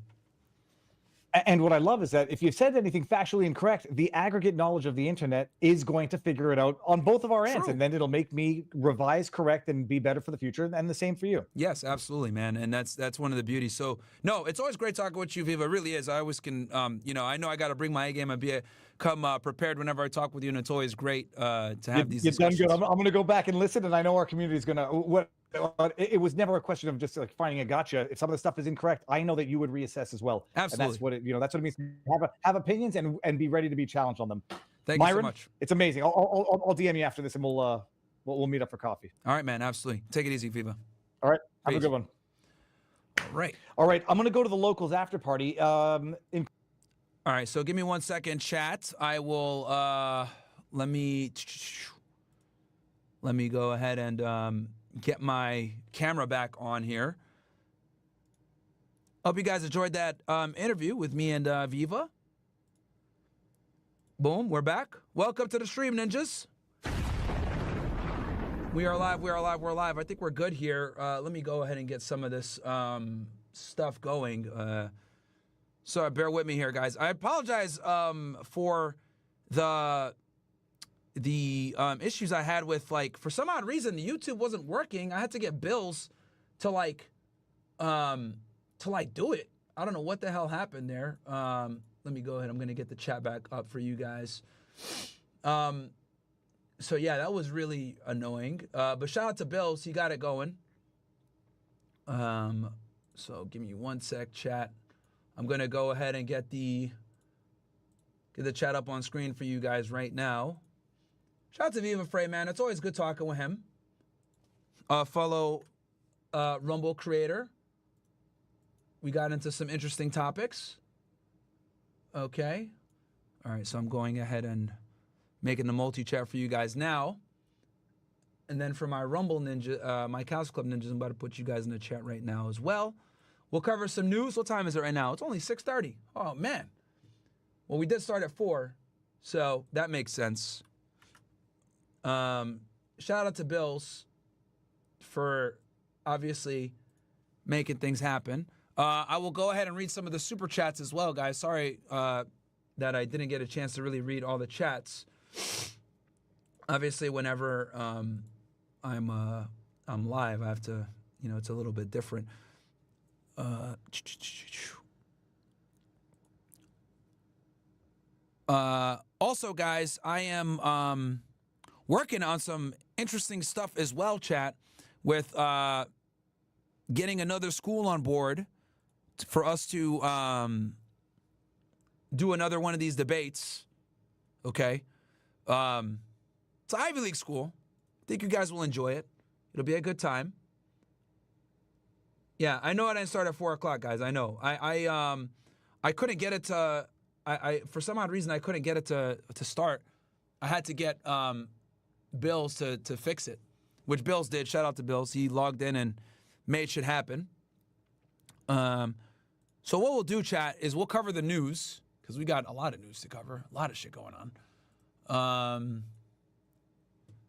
And what I love is that if you've said anything factually incorrect, the aggregate knowledge of the internet is going to figure it out on both of our ends. True. And then it'll make me revise, correct, and be better for the future. And the same for you. Yes, absolutely, man. And that's one of the beauties. So, no, it's always great talking with you, Viva. It really is. I always can, you know I got to bring my A game and come prepared whenever I talk with you. And it's always great to have these discussions. Done good. I'm going to go back and listen. And I know our community is going to, it was never a question of just like finding a gotcha. If some of the stuff is incorrect, I know that you would reassess as well. Absolutely. And that's what that's what it means to have opinions and be ready to be challenged on them. Thank Myron, you so much. It's amazing. I'll DM you after this and we'll meet up for coffee. All right, man. Absolutely. Take it easy, Viva. All right. Have Peace. a good one. All right. I'm going to go to the locals after party. All right. So give me 1 second, chat. I will, let me go ahead and get my camera back on here. Hope you guys enjoyed that interview with me and Viva. Boom, we're back. Welcome to the stream, ninjas. We are live, we are live, we're live. I think we're good here. Let me go ahead and get some of this stuff going. So bear with me here, guys. I apologize for the issues I had with, like, for some odd reason, the YouTube wasn't working. I had to get bills to do it. I don't know what the hell happened there. Let me go ahead. I'm going to get the chat back up for you guys. So yeah, that was really annoying. But shout out to Bills. He got it going. So give me 1 sec, chat. I'm going to go ahead and get the chat up on screen for you guys right now. Shout out to Viva Frey, man. It's always good talking with him. Fellow Rumble creator. We got into some interesting topics. Okay. All right, so I'm going ahead and making the multi-chat for you guys now. And then for my Rumble Ninja, my Couch Club Ninjas, I'm about to put you guys in the chat right now as well. We'll cover some news. What time is it right now? It's only 6:30. Oh, man. Well, we did start at 4, so that makes sense. Shout out to Bills for obviously making things happen. I will go ahead and read some of the super chats as well, guys. Sorry that I didn't get a chance to really read all the chats. Obviously, whenever I'm live, I have to, it's a little bit different. Also, guys, I am working on some interesting stuff as well, chat, with getting another school on board for us to do another one of these debates. Okay. It's an Ivy League school. I think you guys will enjoy it. It'll be a good time. Yeah, I know I didn't start at 4 o'clock, guys. I know. I couldn't get it to. I for some odd reason I couldn't get it to start. I had to get Bills to fix it, which Bills did. Shout out to Bills. He logged in and made shit happen. So what we'll do, chat, is we'll cover the news because we got a lot of news to cover, a lot of shit going on.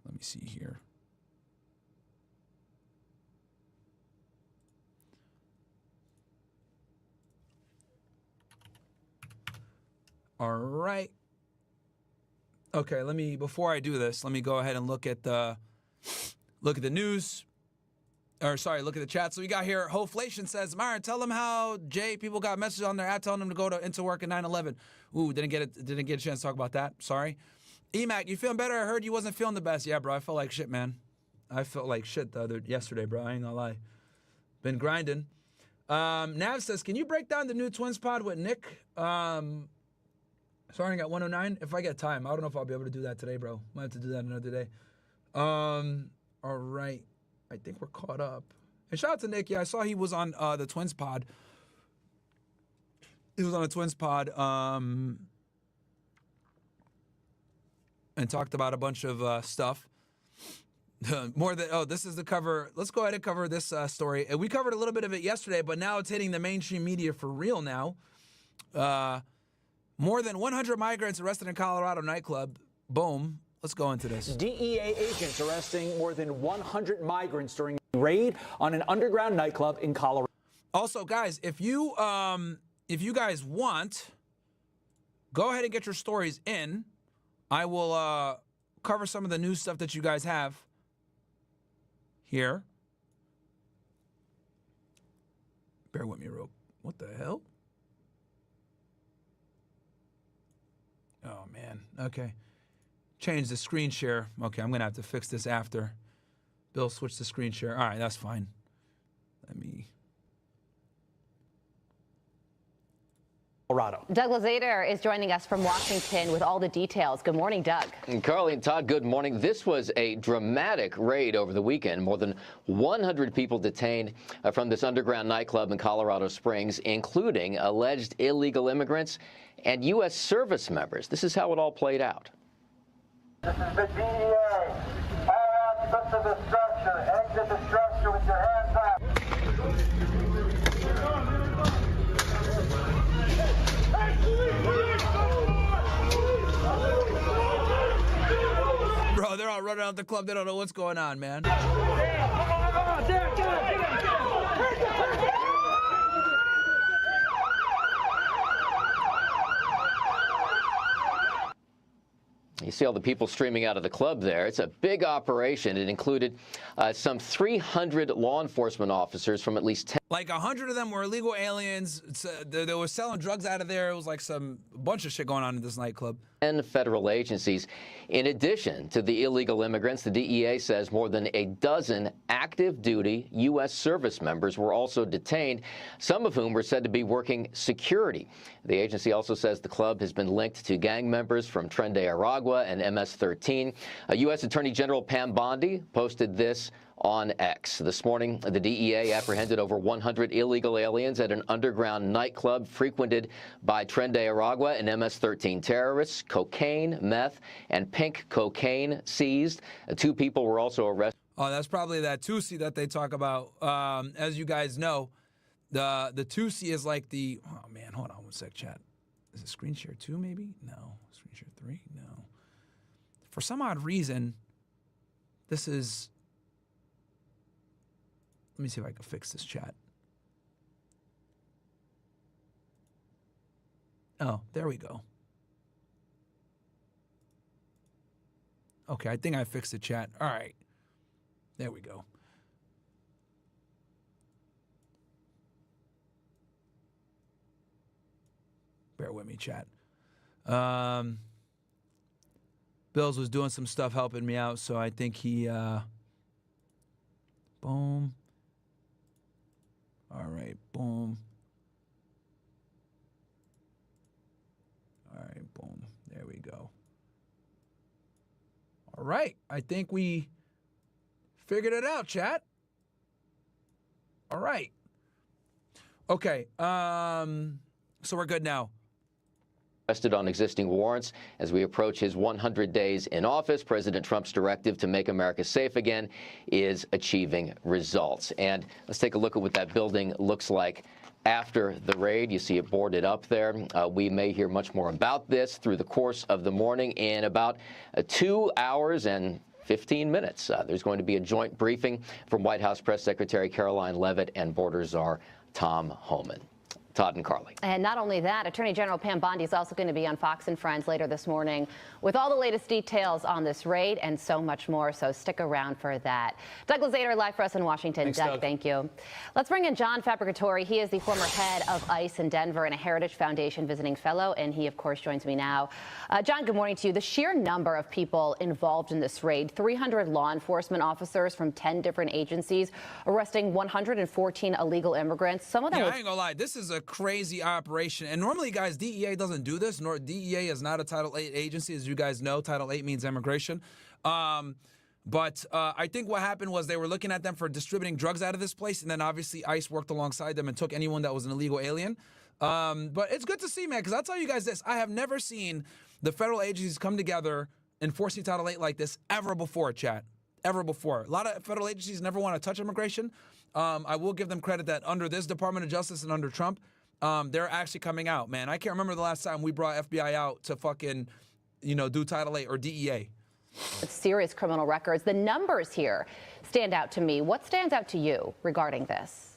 Let me see here. All right. Okay, before I do this, let me go ahead and look at the news. Look at the chat. So we got here, Hoflation says, Myron, tell them how people got messages on their app telling them to go into work at 9/11. Ooh, didn't get a chance to talk about that. Sorry. EMAC, you feeling better? I heard you wasn't feeling the best. Yeah, bro, I felt like shit, man. I felt like shit yesterday, bro. I ain't gonna lie. Been grinding. Nav says, can you break down the new Twins pod with Nick? Starting at 109. If I get time, I don't know if I'll be able to do that today, bro. Might have to do that another day. All right. I think we're caught up. And shout out to Nick. Yeah, I saw he was on the Twins pod. He was on the Twins pod and talked about a bunch of stuff. This is the cover. Let's go ahead and cover this story. And we covered a little bit of it yesterday, but now it's hitting the mainstream media for real now. More than 100 migrants arrested in Colorado nightclub. Boom. Let's go into this. DEA agents arresting more than 100 migrants during a raid on an underground nightclub in Colorado. Also, guys, if you if you guys want, go ahead and get your stories in. I will cover some of the news stuff that you guys have here. Bear with me, real. What the hell? Oh, man. Okay. Change the screen share. Okay, I'm going to have to fix this after. Bill, switch the screen share. All right, that's fine. Let me... Colorado. Douglas Ader is joining us from Washington with all the details. Good morning, Doug. And Carly and Todd, good morning. This was a dramatic raid over the weekend. More than 100 people detained from this underground nightclub in Colorado Springs, including alleged illegal immigrants and U.S. service members. This is how it all played out. This is the DEA. All aspects of the structure. Exit the structure with your hands up. Bro, they're all running out the club. They don't know what's going on, man. You see all the people streaming out of the club there. It's a big operation. It included some 300 law enforcement officers from at least 10. Like 100 of them were illegal aliens. They were selling drugs out of there. It was like a bunch of shit going on in this nightclub. 10 federal agencies. In addition to the illegal immigrants, the DEA says more than a dozen active duty U.S. service members were also detained, some of whom were said to be working security. The agency also says the club has been linked to gang members from Tren de Aragua and MS-13. U.S. Attorney General Pam Bondi posted this on X. This morning, the DEA apprehended over 100 illegal aliens at an underground nightclub frequented by Tren de Aragua and MS-13 terrorists. Cocaine, meth, and pink cocaine seized. 2 people were also arrested. Oh, that's probably that Tusi that they talk about. As you guys know, the Tusi is like the... Oh, man, hold on one sec, chat. Is it screen share 2, maybe? No. Screen share 3? No. For some odd reason, this is... Let me see if I can fix this chat. Oh, there we go. Okay, I think I fixed the chat. All right. There we go. Bear with me, chat. Bills was doing some stuff helping me out, so I think he... boom. All right, boom. All right, boom. There we go. All right, I think we figured it out, chat. All right. Okay, so we're good now. Arrested on existing warrants as we approach his 100 days in office. President Trump's directive to make America safe again is achieving results. And let's take a look at what that building looks like after the raid. You see it boarded up there. We may hear much more about this through the course of the morning. In about 2 hours and 15 minutes, there's going to be a joint briefing from White House Press Secretary Caroline Leavitt and Border Czar Tom Homan. Todd and Carly. And not only that, Attorney General Pam Bondi is also going to be on Fox and Friends later this morning with all the latest details on this raid and so much more, so stick around for that. Douglas Ader live for us in Washington. Thanks, Doug, thank you. Let's bring in John Fabricatori. He is the former head of ICE in Denver and a Heritage Foundation visiting fellow, and he, of course, joins me now. John, good morning to you. The sheer number of people involved in this raid, 300 law enforcement officers from 10 different agencies, arresting 114 illegal immigrants. Some of them I ain't gonna lie, this is a crazy operation. And normally, guys, DEA doesn't do this. Nor DEA is not a Title 8 agency, as you guys know. Title 8 means immigration. But I think what happened was they were looking at them for distributing drugs out of this place, and then obviously ICE worked alongside them and took anyone that was an illegal alien. But it's good to see, man, because I'll tell you guys this. I have never seen the federal agencies come together enforcing Title 8 like this ever before, chat. Ever before. A lot of federal agencies never want to touch immigration. I will give them credit that under this Department of Justice and under Trump, they're actually coming out, man. I can't remember the last time we brought FBI out to fucking, do Title 8 or DEA. serious criminal records. The numbers here stand out to me. What stands out to you regarding this?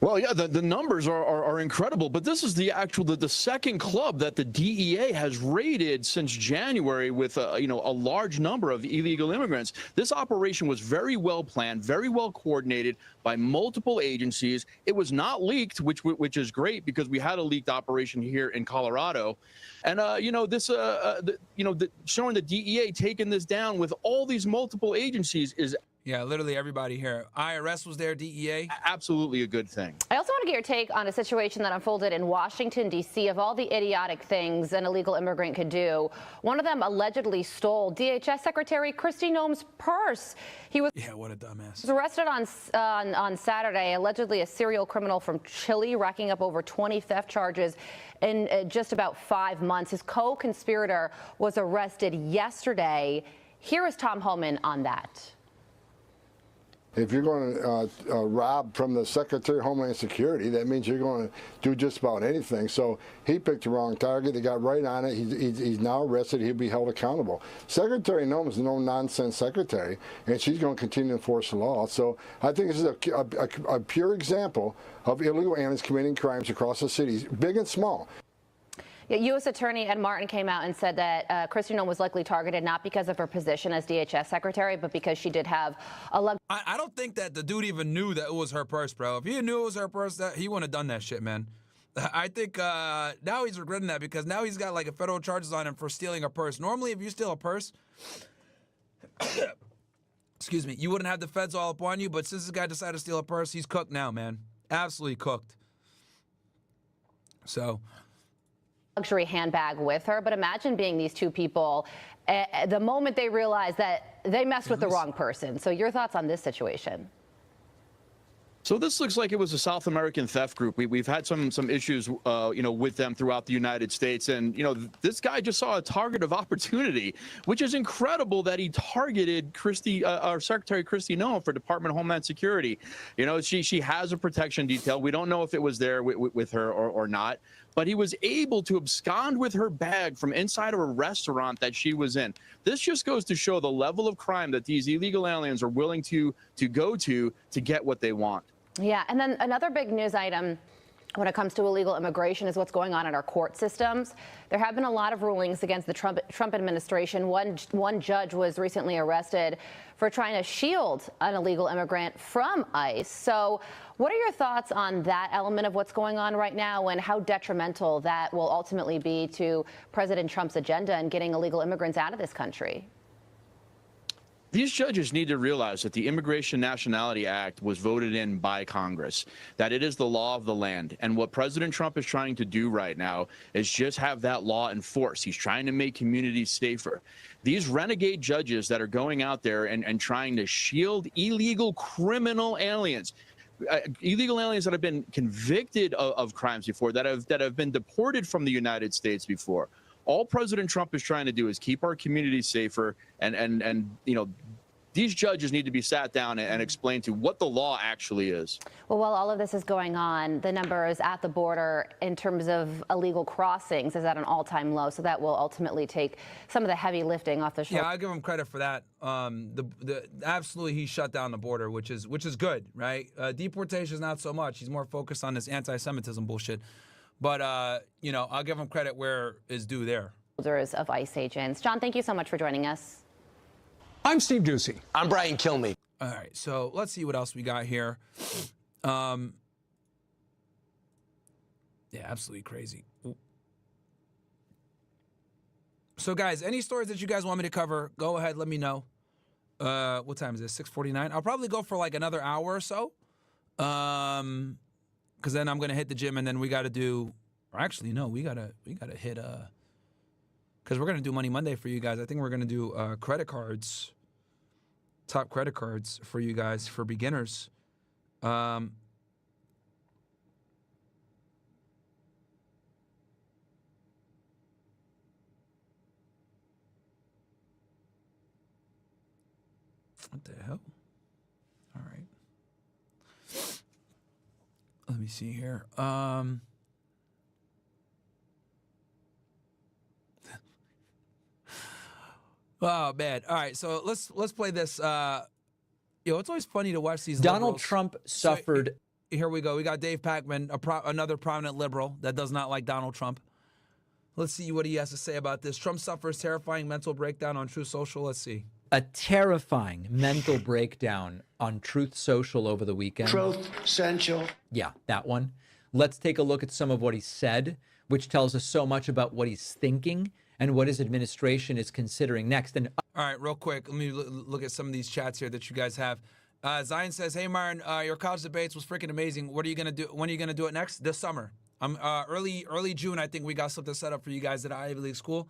Well, yeah, the numbers are incredible, but this is the second club that the DEA has raided since January with a large number of illegal immigrants. This operation was very well planned, very well coordinated by multiple agencies. It was not leaked, which is great because we had a leaked operation here in Colorado, and showing the DEA taking this down with all these multiple agencies is. Yeah, literally everybody here. IRS was there, DEA. Absolutely a good thing. I also want to get your take on a situation that unfolded in Washington, D.C. Of all the idiotic things an illegal immigrant could do, one of them allegedly stole DHS Secretary Kristi Noem's purse. He was what a dumbass. arrested on Saturday, allegedly a serial criminal from Chile, racking up over 20 theft charges in just about 5 months. His co-conspirator was arrested yesterday. Here is Tom Homan on that. If you're going to rob from the Secretary of Homeland Security, that means you're going to do just about anything. So he picked the wrong target. They got right on it. He's now arrested. He'll be held accountable. Secretary Noem is a no-nonsense secretary, and she's going to continue to enforce the law. So I think this is a pure example of illegal aliens committing crimes across the cities, big and small. U.S. Attorney Ed Martin came out and said that Kristi Noem was likely targeted not because of her position as DHS Secretary, but because she did have a I don't think that the dude even knew that it was her purse, bro. If he knew it was her purse, he wouldn't have done that shit, man. I think now he's regretting that because now he's got like a federal charges on him for stealing a purse. Normally, if you steal a purse, excuse me, you wouldn't have the feds all up on you. But since this guy decided to steal a purse, he's cooked now, man. Absolutely cooked. So. Luxury handbag with her, but imagine being these two people the moment they realize that they messed with the wrong person. So your thoughts on this situation? So this looks like it was a South American theft group. We've had some issues, with them throughout the United States, and this guy just saw a target of opportunity, which is incredible that he targeted our Secretary Kristi Noem for Department of Homeland Security. She has a protection detail. We don't know if it was there with her or not, but he was able to abscond with her bag from inside of a restaurant that she was in. This just goes to show the level of crime that these illegal aliens are willing to go to get what they want. Yeah, and then another big news item when it comes to illegal immigration is what's going on in our court systems. There have been a lot of rulings against the Trump administration. One judge was recently arrested for trying to shield an illegal immigrant from ICE. So what are your thoughts on that element of what's going on right now and how detrimental that will ultimately be to President Trump's agenda in getting illegal immigrants out of this country? These judges need to realize that the Immigration Nationality Act was voted in by Congress, that it is the law of the land. And what President Trump is trying to do right now is just have that law enforced. He's trying to make communities safer. These renegade judges that are going out there and trying to shield illegal criminal aliens, illegal aliens that have been convicted of crimes before, that have been deported from the United States before. All President Trump is trying to do is keep our communities safer, and these judges need to be sat down and explained to what the law actually is. Well, while all of this is going on, the numbers at the border in terms of illegal crossings is at an all-time low, so that will ultimately take some of the heavy lifting off the shoulders. Yeah, I'll give him credit for that. Absolutely, he shut down the border, which is good, right? Deportation is not so much. He's more focused on this anti-Semitism bullshit. But, I'll give him credit where is due there. Of ICE agents. John, thank you so much for joining us. I'm Steve Ducey. I'm Brian Kilmeade. All right, so let's see what else we got here. Yeah, absolutely crazy. So, guys, any stories that you guys want me to cover, go ahead, let me know. What time is this? 6:49? I'll probably go for like another hour or so. Because then I'm gonna hit the gym, and then we got to do. Or actually, no, we gotta hit because we're gonna do Money Monday for you guys. I think we're gonna do credit cards, top credit cards for you guys for beginners. What the hell? All right. Let me see here. Oh man! All right, so let's play this. It's always funny to watch these. Donald Trump suffered here we go. We got Dave Pakman, another prominent liberal that does not like Donald Trump. Let's see what he has to say about this. Trump suffers terrifying mental breakdown on Truth Social. Let's see. A terrifying mental breakdown on Truth Social over the weekend. Truth Central. Yeah, that one. Let's take a look at some of what he said, which tells us so much about what he's thinking and what his administration is considering next. And all right, real quick, let me look at some of these chats here that you guys have. Zion says, "Hey Myron, your college debates was freaking amazing. What are you gonna do? When are you gonna do it next? This summer. Early June. I think we got something set up for you guys at Ivy League school."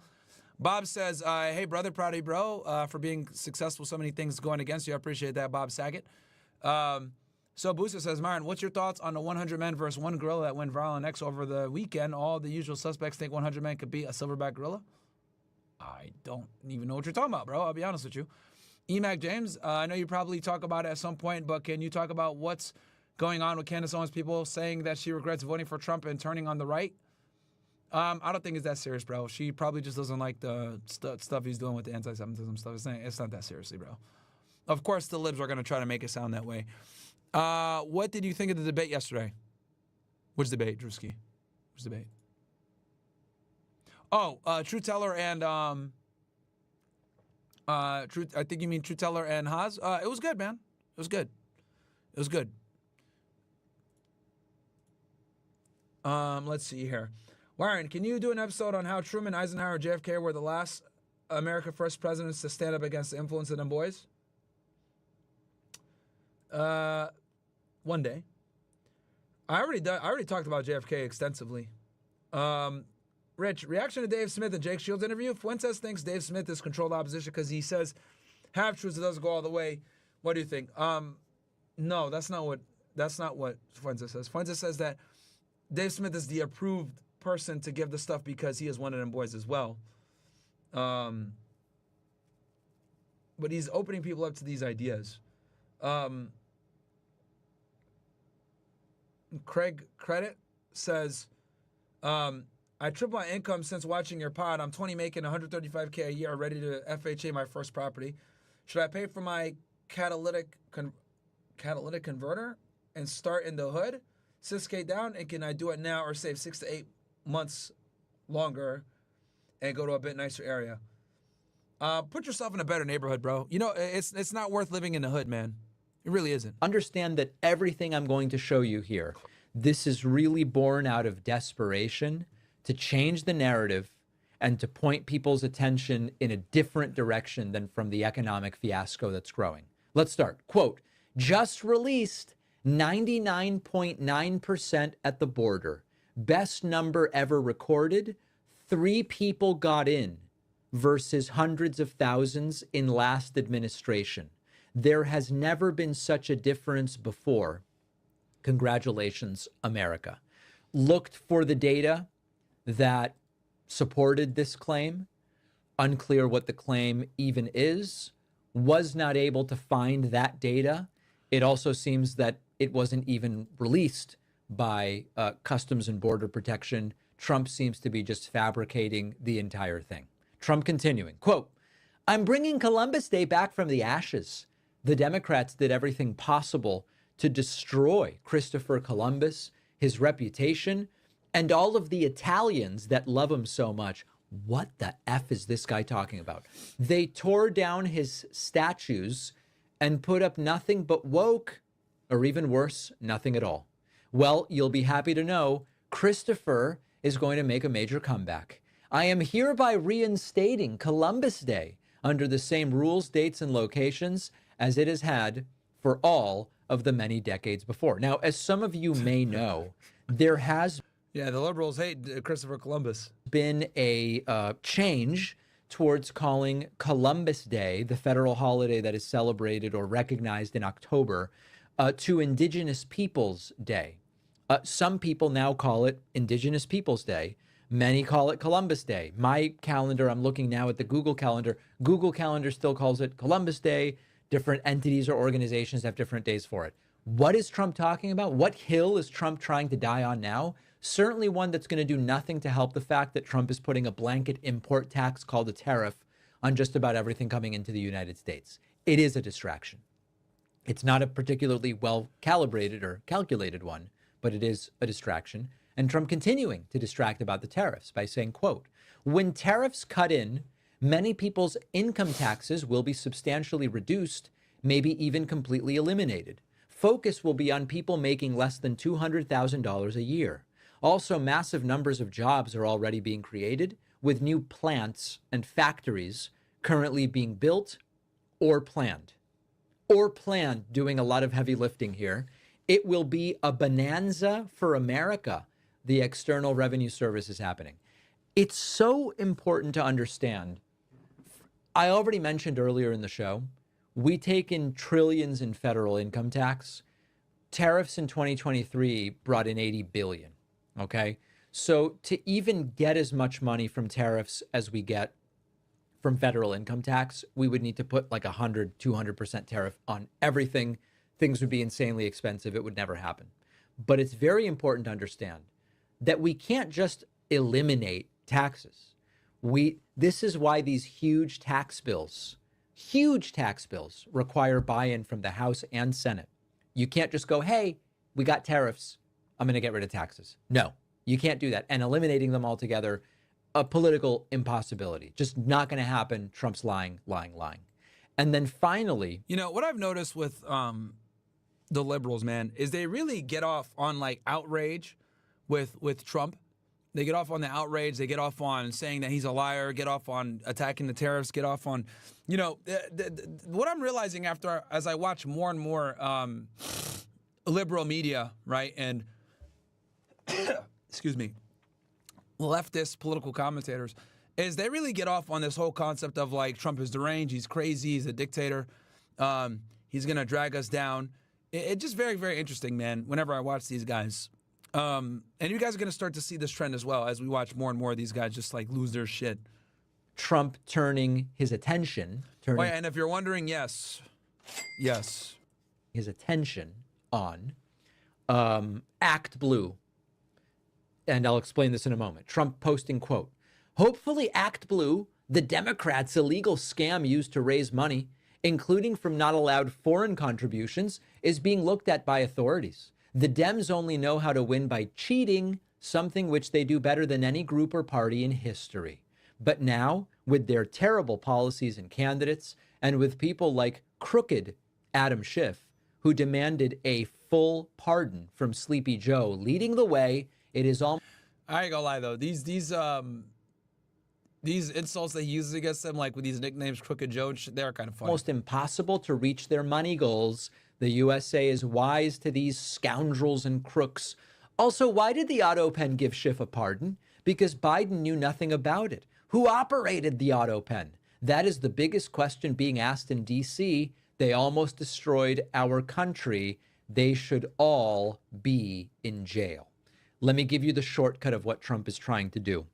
Bob says, "Hey brother, proud of you, bro, for being successful. So many things going against you. I appreciate that, Bob Saget." So Booster says, "Myron, what's your thoughts on the 100 men versus one gorilla that went viral on X over the weekend? All the usual suspects think 100 men could be a silverback gorilla." I don't even know what you're talking about, bro. I'll be honest with you. Emac James, I know you probably talk about it at some point, but can you talk about what's going on with Candace Owens' people saying that she regrets voting for Trump and turning on the right? I don't think it's that serious, bro. She probably just doesn't like the stuff he's doing with the anti-Semitism stuff. It's not that seriously, bro. Of course, the libs are going to try to make it sound that way. What did you think of the debate yesterday? Which debate, Drewski? Which debate? Oh, Truth Teller and I think you mean Truth Teller and Haas. It was good, man. It was good. It was good. Let's see here. Warren, can you do an episode on how Truman, Eisenhower, JFK were the last America First presidents to stand up against the influence of them boys? One day. I already talked about JFK extensively. Rich, reaction to Dave Smith and Jake Shields interview. Fuentes thinks Dave Smith is controlled opposition because he says half-truths. It doesn't go all the way. What do you think? No, that's not what Fuentes says. Fuentes says that Dave Smith is the approved person to give the stuff because he is one of them boys as well. But he's opening people up to these ideas. Craig Credit says, I tripled my income since watching your pod. I'm 20, making $135K a year, ready to FHA my first property. Should I pay for my catalytic converter and start in the hood? 6K down, and can I do it now or save 6 to 8 months longer and go to a bit nicer area? Put yourself in a better neighborhood, bro. You know, it's not worth living in the hood, man. It really isn't. Understand that everything I'm going to show you here, this is really born out of desperation to change the narrative and to point people's attention in a different direction than from the economic fiasco that's growing. Let's start. Quote, just released 99.9% at the border. Best number ever recorded. 3 people got in versus hundreds of thousands in last administration. There has never been such a difference before. Congratulations, America. Looked for the data that supported this claim. Unclear what the claim even is. Was not able to find that data. It also seems that it wasn't even released by Customs and Border Protection. Trump seems to be just fabricating the entire thing. Trump continuing, quote, I'm bringing Columbus Day back from the ashes. The Democrats did everything possible to destroy Christopher Columbus, his reputation, and all of the Italians that love him so much. What the F is this guy talking about? They tore down his statues and put up nothing but woke, or even worse, nothing at all. Well, you'll be happy to know Christopher is going to make a major comeback. I am hereby reinstating Columbus Day under the same rules, dates, and locations as it has had for all of the many decades before. Now, as some of you may know, there has the liberals hate Christopher Columbus. Been a change towards calling Columbus Day, the federal holiday that is celebrated or recognized in October, to Indigenous Peoples Day. Some people now call it Indigenous Peoples Day. Many call it Columbus Day. My calendar, I'm looking now at the Google Calendar. Google Calendar still calls it Columbus Day. Different entities or organizations have different days for it. What is Trump talking about? What hill is Trump trying to die on now? Certainly one that's going to do nothing to help the fact that Trump is putting a blanket import tax called a tariff on just about everything coming into the United States. It is a distraction. It's not a particularly well calibrated or calculated one, but it is a distraction. And Trump continuing to distract about the tariffs by saying, quote, when tariffs cut in, many people's income taxes will be substantially reduced, maybe even completely eliminated. Focus will be on people making less than $200,000 a year. Also, massive numbers of jobs are already being created, with new plants and factories currently being built or planned. Doing a lot of heavy lifting here. It will be a bonanza for America. The External Revenue Service is happening. It's so important to understand. I already mentioned earlier in the show, we take in trillions in federal income tax. Tariffs in 2023 brought in 80 billion. Okay. So to even get as much money from tariffs as we get from federal income tax, we would need to put like 100, 200% tariff on everything. Things would be insanely expensive. It would never happen. But it's very important to understand that we can't just eliminate taxes. This is why these huge tax bills require buy-in from the House and Senate. You can't just go, hey, we got tariffs, I'm going to get rid of taxes. No, you can't do that. And eliminating them altogether, a political impossibility. Just not going to happen. Trump's lying. And then finally, you know, what I've noticed with the liberals, man, is they really get off on like outrage with Trump. They get off on the outrage. They get off on saying that he's a liar, get off on attacking the tariffs, get off on, you know, what I'm realizing as I watch more and more liberal media, right, and excuse me, leftist political commentators, is they really get off on this whole concept of like Trump is deranged, he's crazy, he's a dictator, he's going to drag us down. It's just very, very interesting, man, whenever I watch these guys. And you guys are going to start to see this trend as well as we watch more and more of these guys just like lose their shit. Trump turning his attention. Oh, yeah, and if you're wondering, yes. His attention on Act Blue. And I'll explain this in a moment. Trump posting, quote, hopefully Act Blue, the Democrats' illegal scam used to raise money, including from not allowed foreign contributions, is being looked at by authorities. The Dems only know how to win by cheating, something which they do better than any group or party in history. But now, with their terrible policies and candidates, and with people like crooked Adam Schiff, who demanded a full pardon from Sleepy Joe leading the way, it is all... I ain't gonna lie, though. These insults that he uses against them, like with these nicknames, Crooked Joe, they're kind of funny. Almost impossible to reach their money goals. The USA is wise to these scoundrels and crooks. Also, why did the auto pen give Schiff a pardon? Because Biden knew nothing about it. Who operated the auto pen? That is the biggest question being asked in D.C. They almost destroyed our country. They should all be in jail. Let me give you the shortcut of what Trump is trying to do.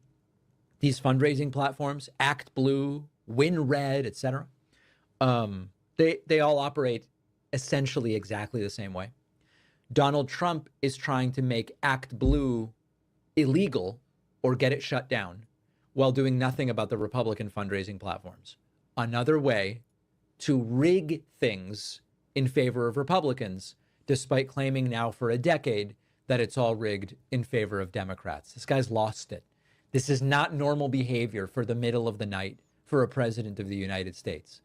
These fundraising platforms, Act Blue, Win Red, etc., they all operate essentially exactly the same way. Donald Trump is trying to make Act Blue illegal or get it shut down while doing nothing about the Republican fundraising platforms. Another way to rig things in favor of Republicans, despite claiming now for a decade that it's all rigged in favor of Democrats. This guy's lost it. This is not normal behavior for the middle of the night for a president of the United States.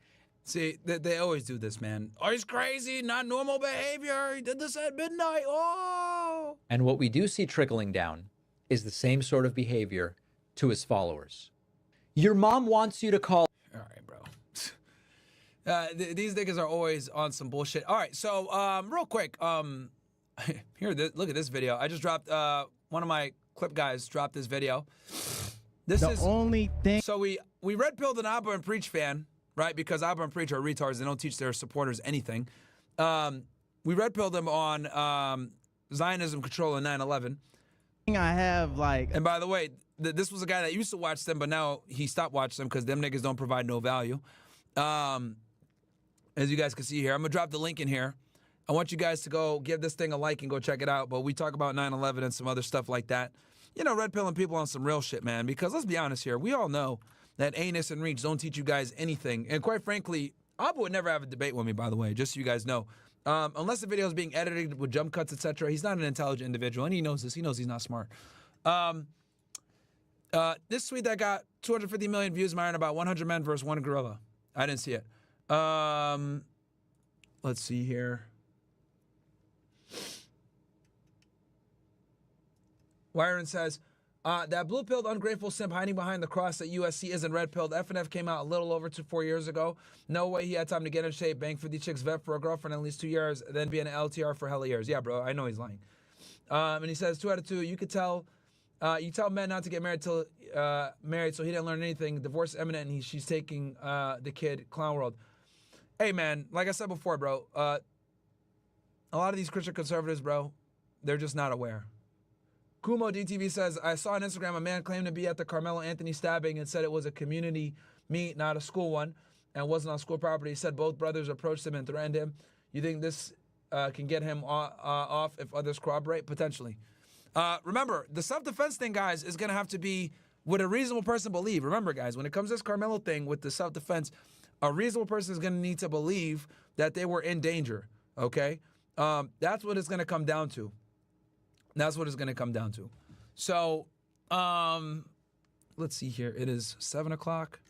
See, they always do this, man. Oh, he's crazy, not normal behavior. He did this at midnight. Oh! And what we do see trickling down is the same sort of behavior to his followers. Your mom wants you to call... All right, bro. These niggas are always on some bullshit. All right, so real quick, here, look at this video. I just dropped, one of my clip guys dropped this video. This is the only thing. So we red-pilled an Abba and Preach fan, right? Because Abba and Preach are retards. They don't teach their supporters anything. We red-pilled them on Zionism control in 9/11. I have like... And by the way, this was a guy that used to watch them, but now he stopped watching them because them niggas don't provide no value. As you guys can see here, I'm going to drop the link in here. I want you guys to go give this thing a like and go check it out. But we talk about 9/11 and some other stuff like that. You know, red-pilling people on some real shit, man. Because let's be honest here. We all know that anus and reach don't teach you guys anything. And quite frankly, Abba would never have a debate with me, by the way, just so you guys know. unless the video is being edited with jump cuts, etc., he's not an intelligent individual, and he knows this. He knows he's not smart. This tweet that got 250 million views, Myron, about 100 men versus one gorilla. I didn't see it. Let's see here. Myron says, that blue-pilled ungrateful simp hiding behind the cross at USC isn't red-pilled. FNF came out a little over 4 years ago. No way he had time to get in shape, bang 50 chicks, vet for a girlfriend at least 2 years, then be an LTR for hella years. Yeah, bro, I know he's lying. And he says, 2 out of 2, you could tell, you tell men not to get married till married, so he didn't learn anything. Divorce is imminent, and she's taking the kid. Clown world. Hey, man, like I said before, bro, a lot of these Christian conservatives, bro, they're just not aware. Kumo DTV says, I saw on Instagram a man claimed to be at the Carmelo Anthony stabbing and said it was a community meet, not a school one, and wasn't on school property. He said both brothers approached him and threatened him. You think this can get him off if others corroborate? Potentially. Remember, the self-defense thing, guys, is going to have to be what a reasonable person believe. Remember, guys, when it comes to this Carmelo thing with the self-defense, a reasonable person is going to need to believe that they were in danger, okay? That's what it's going to come down to. That's what it's going to come down to. So, let's see here. It is 7 o'clock.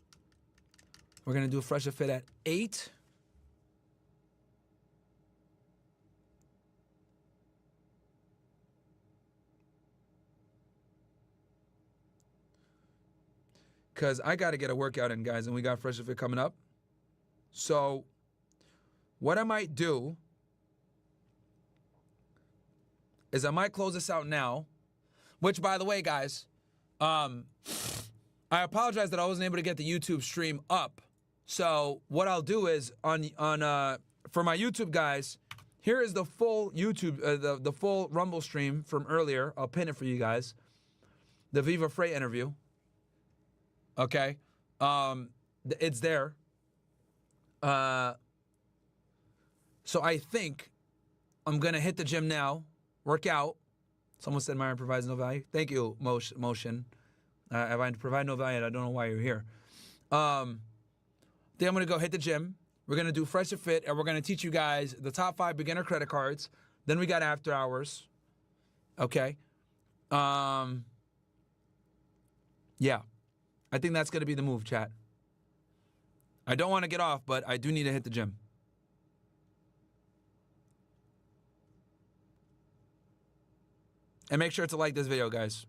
We're going to do a fresher fit at 8. Because I got to get a workout in, guys, and we got fresher fit coming up. So, what I might do is I might close this out now, which, by the way, guys, I apologize that I wasn't able to get the YouTube stream up. So what I'll do is for my YouTube guys, here is the full YouTube, the full Rumble stream from earlier. I'll pin it for you guys. The Viva Freight interview. Okay, it's there. So I think I'm gonna hit the gym now. Work out. Someone said Myron provides no value. Thank you, Motion. If I provide no value, I don't know why you're here. Then I'm going to go hit the gym. We're going to do Fresh and Fit, and we're going to teach you guys the top 5 beginner credit cards. Then we got after hours. Okay. Yeah. I think that's going to be the move, chat. I don't want to get off, but I do need to hit the gym. And make sure to like this video, guys.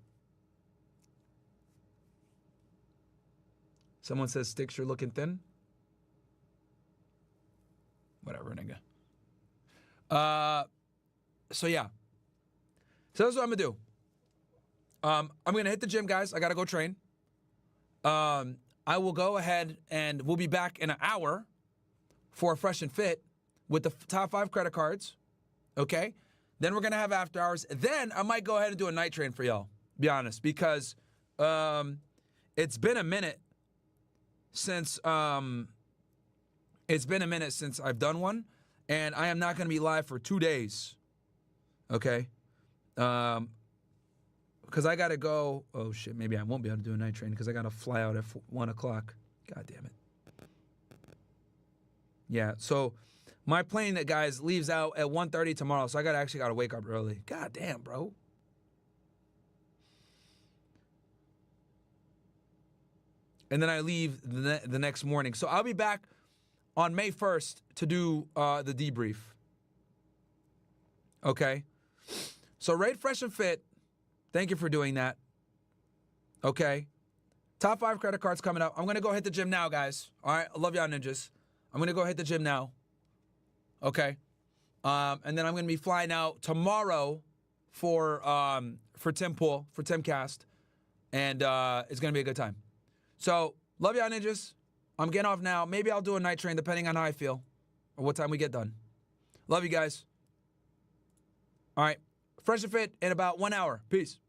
Someone says, Sticks, you're looking thin. Whatever, nigga. So, yeah. So, that's what I'm going to do. I'm going to hit the gym, guys. I got to go train. I will go ahead and we'll be back in an hour for a Fresh and Fit with the top 5 credit cards. Okay? Then we're going to have after hours. Then I might go ahead and do a night train for y'all, be honest, because it's been a minute since I've done one, and I am not going to be live for 2 days. Okay? Because I got to go. Oh, shit. Maybe I won't be able to do a night train because I got to fly out at 1 o'clock. God damn it. Yeah, so my plane, that guys, leaves out at 1:30 tomorrow, so I actually got to wake up early. God damn, bro. And then I leave the next morning. So I'll be back on May 1st to do the debrief. Okay? So Raid Fresh and Fit, thank you for doing that. Okay? Top 5 credit cards coming up. I'm going to go hit the gym now, guys. All right? I love y'all ninjas. I'm going to go hit the gym now. Okay? And then I'm going to be flying out tomorrow for Tim Pool, for Timcast. And it's going to be a good time. So, love y'all ninjas. I'm getting off now. Maybe I'll do a night train depending on how I feel or what time we get done. Love you guys. All right. Fresh and Fit in about 1 hour. Peace.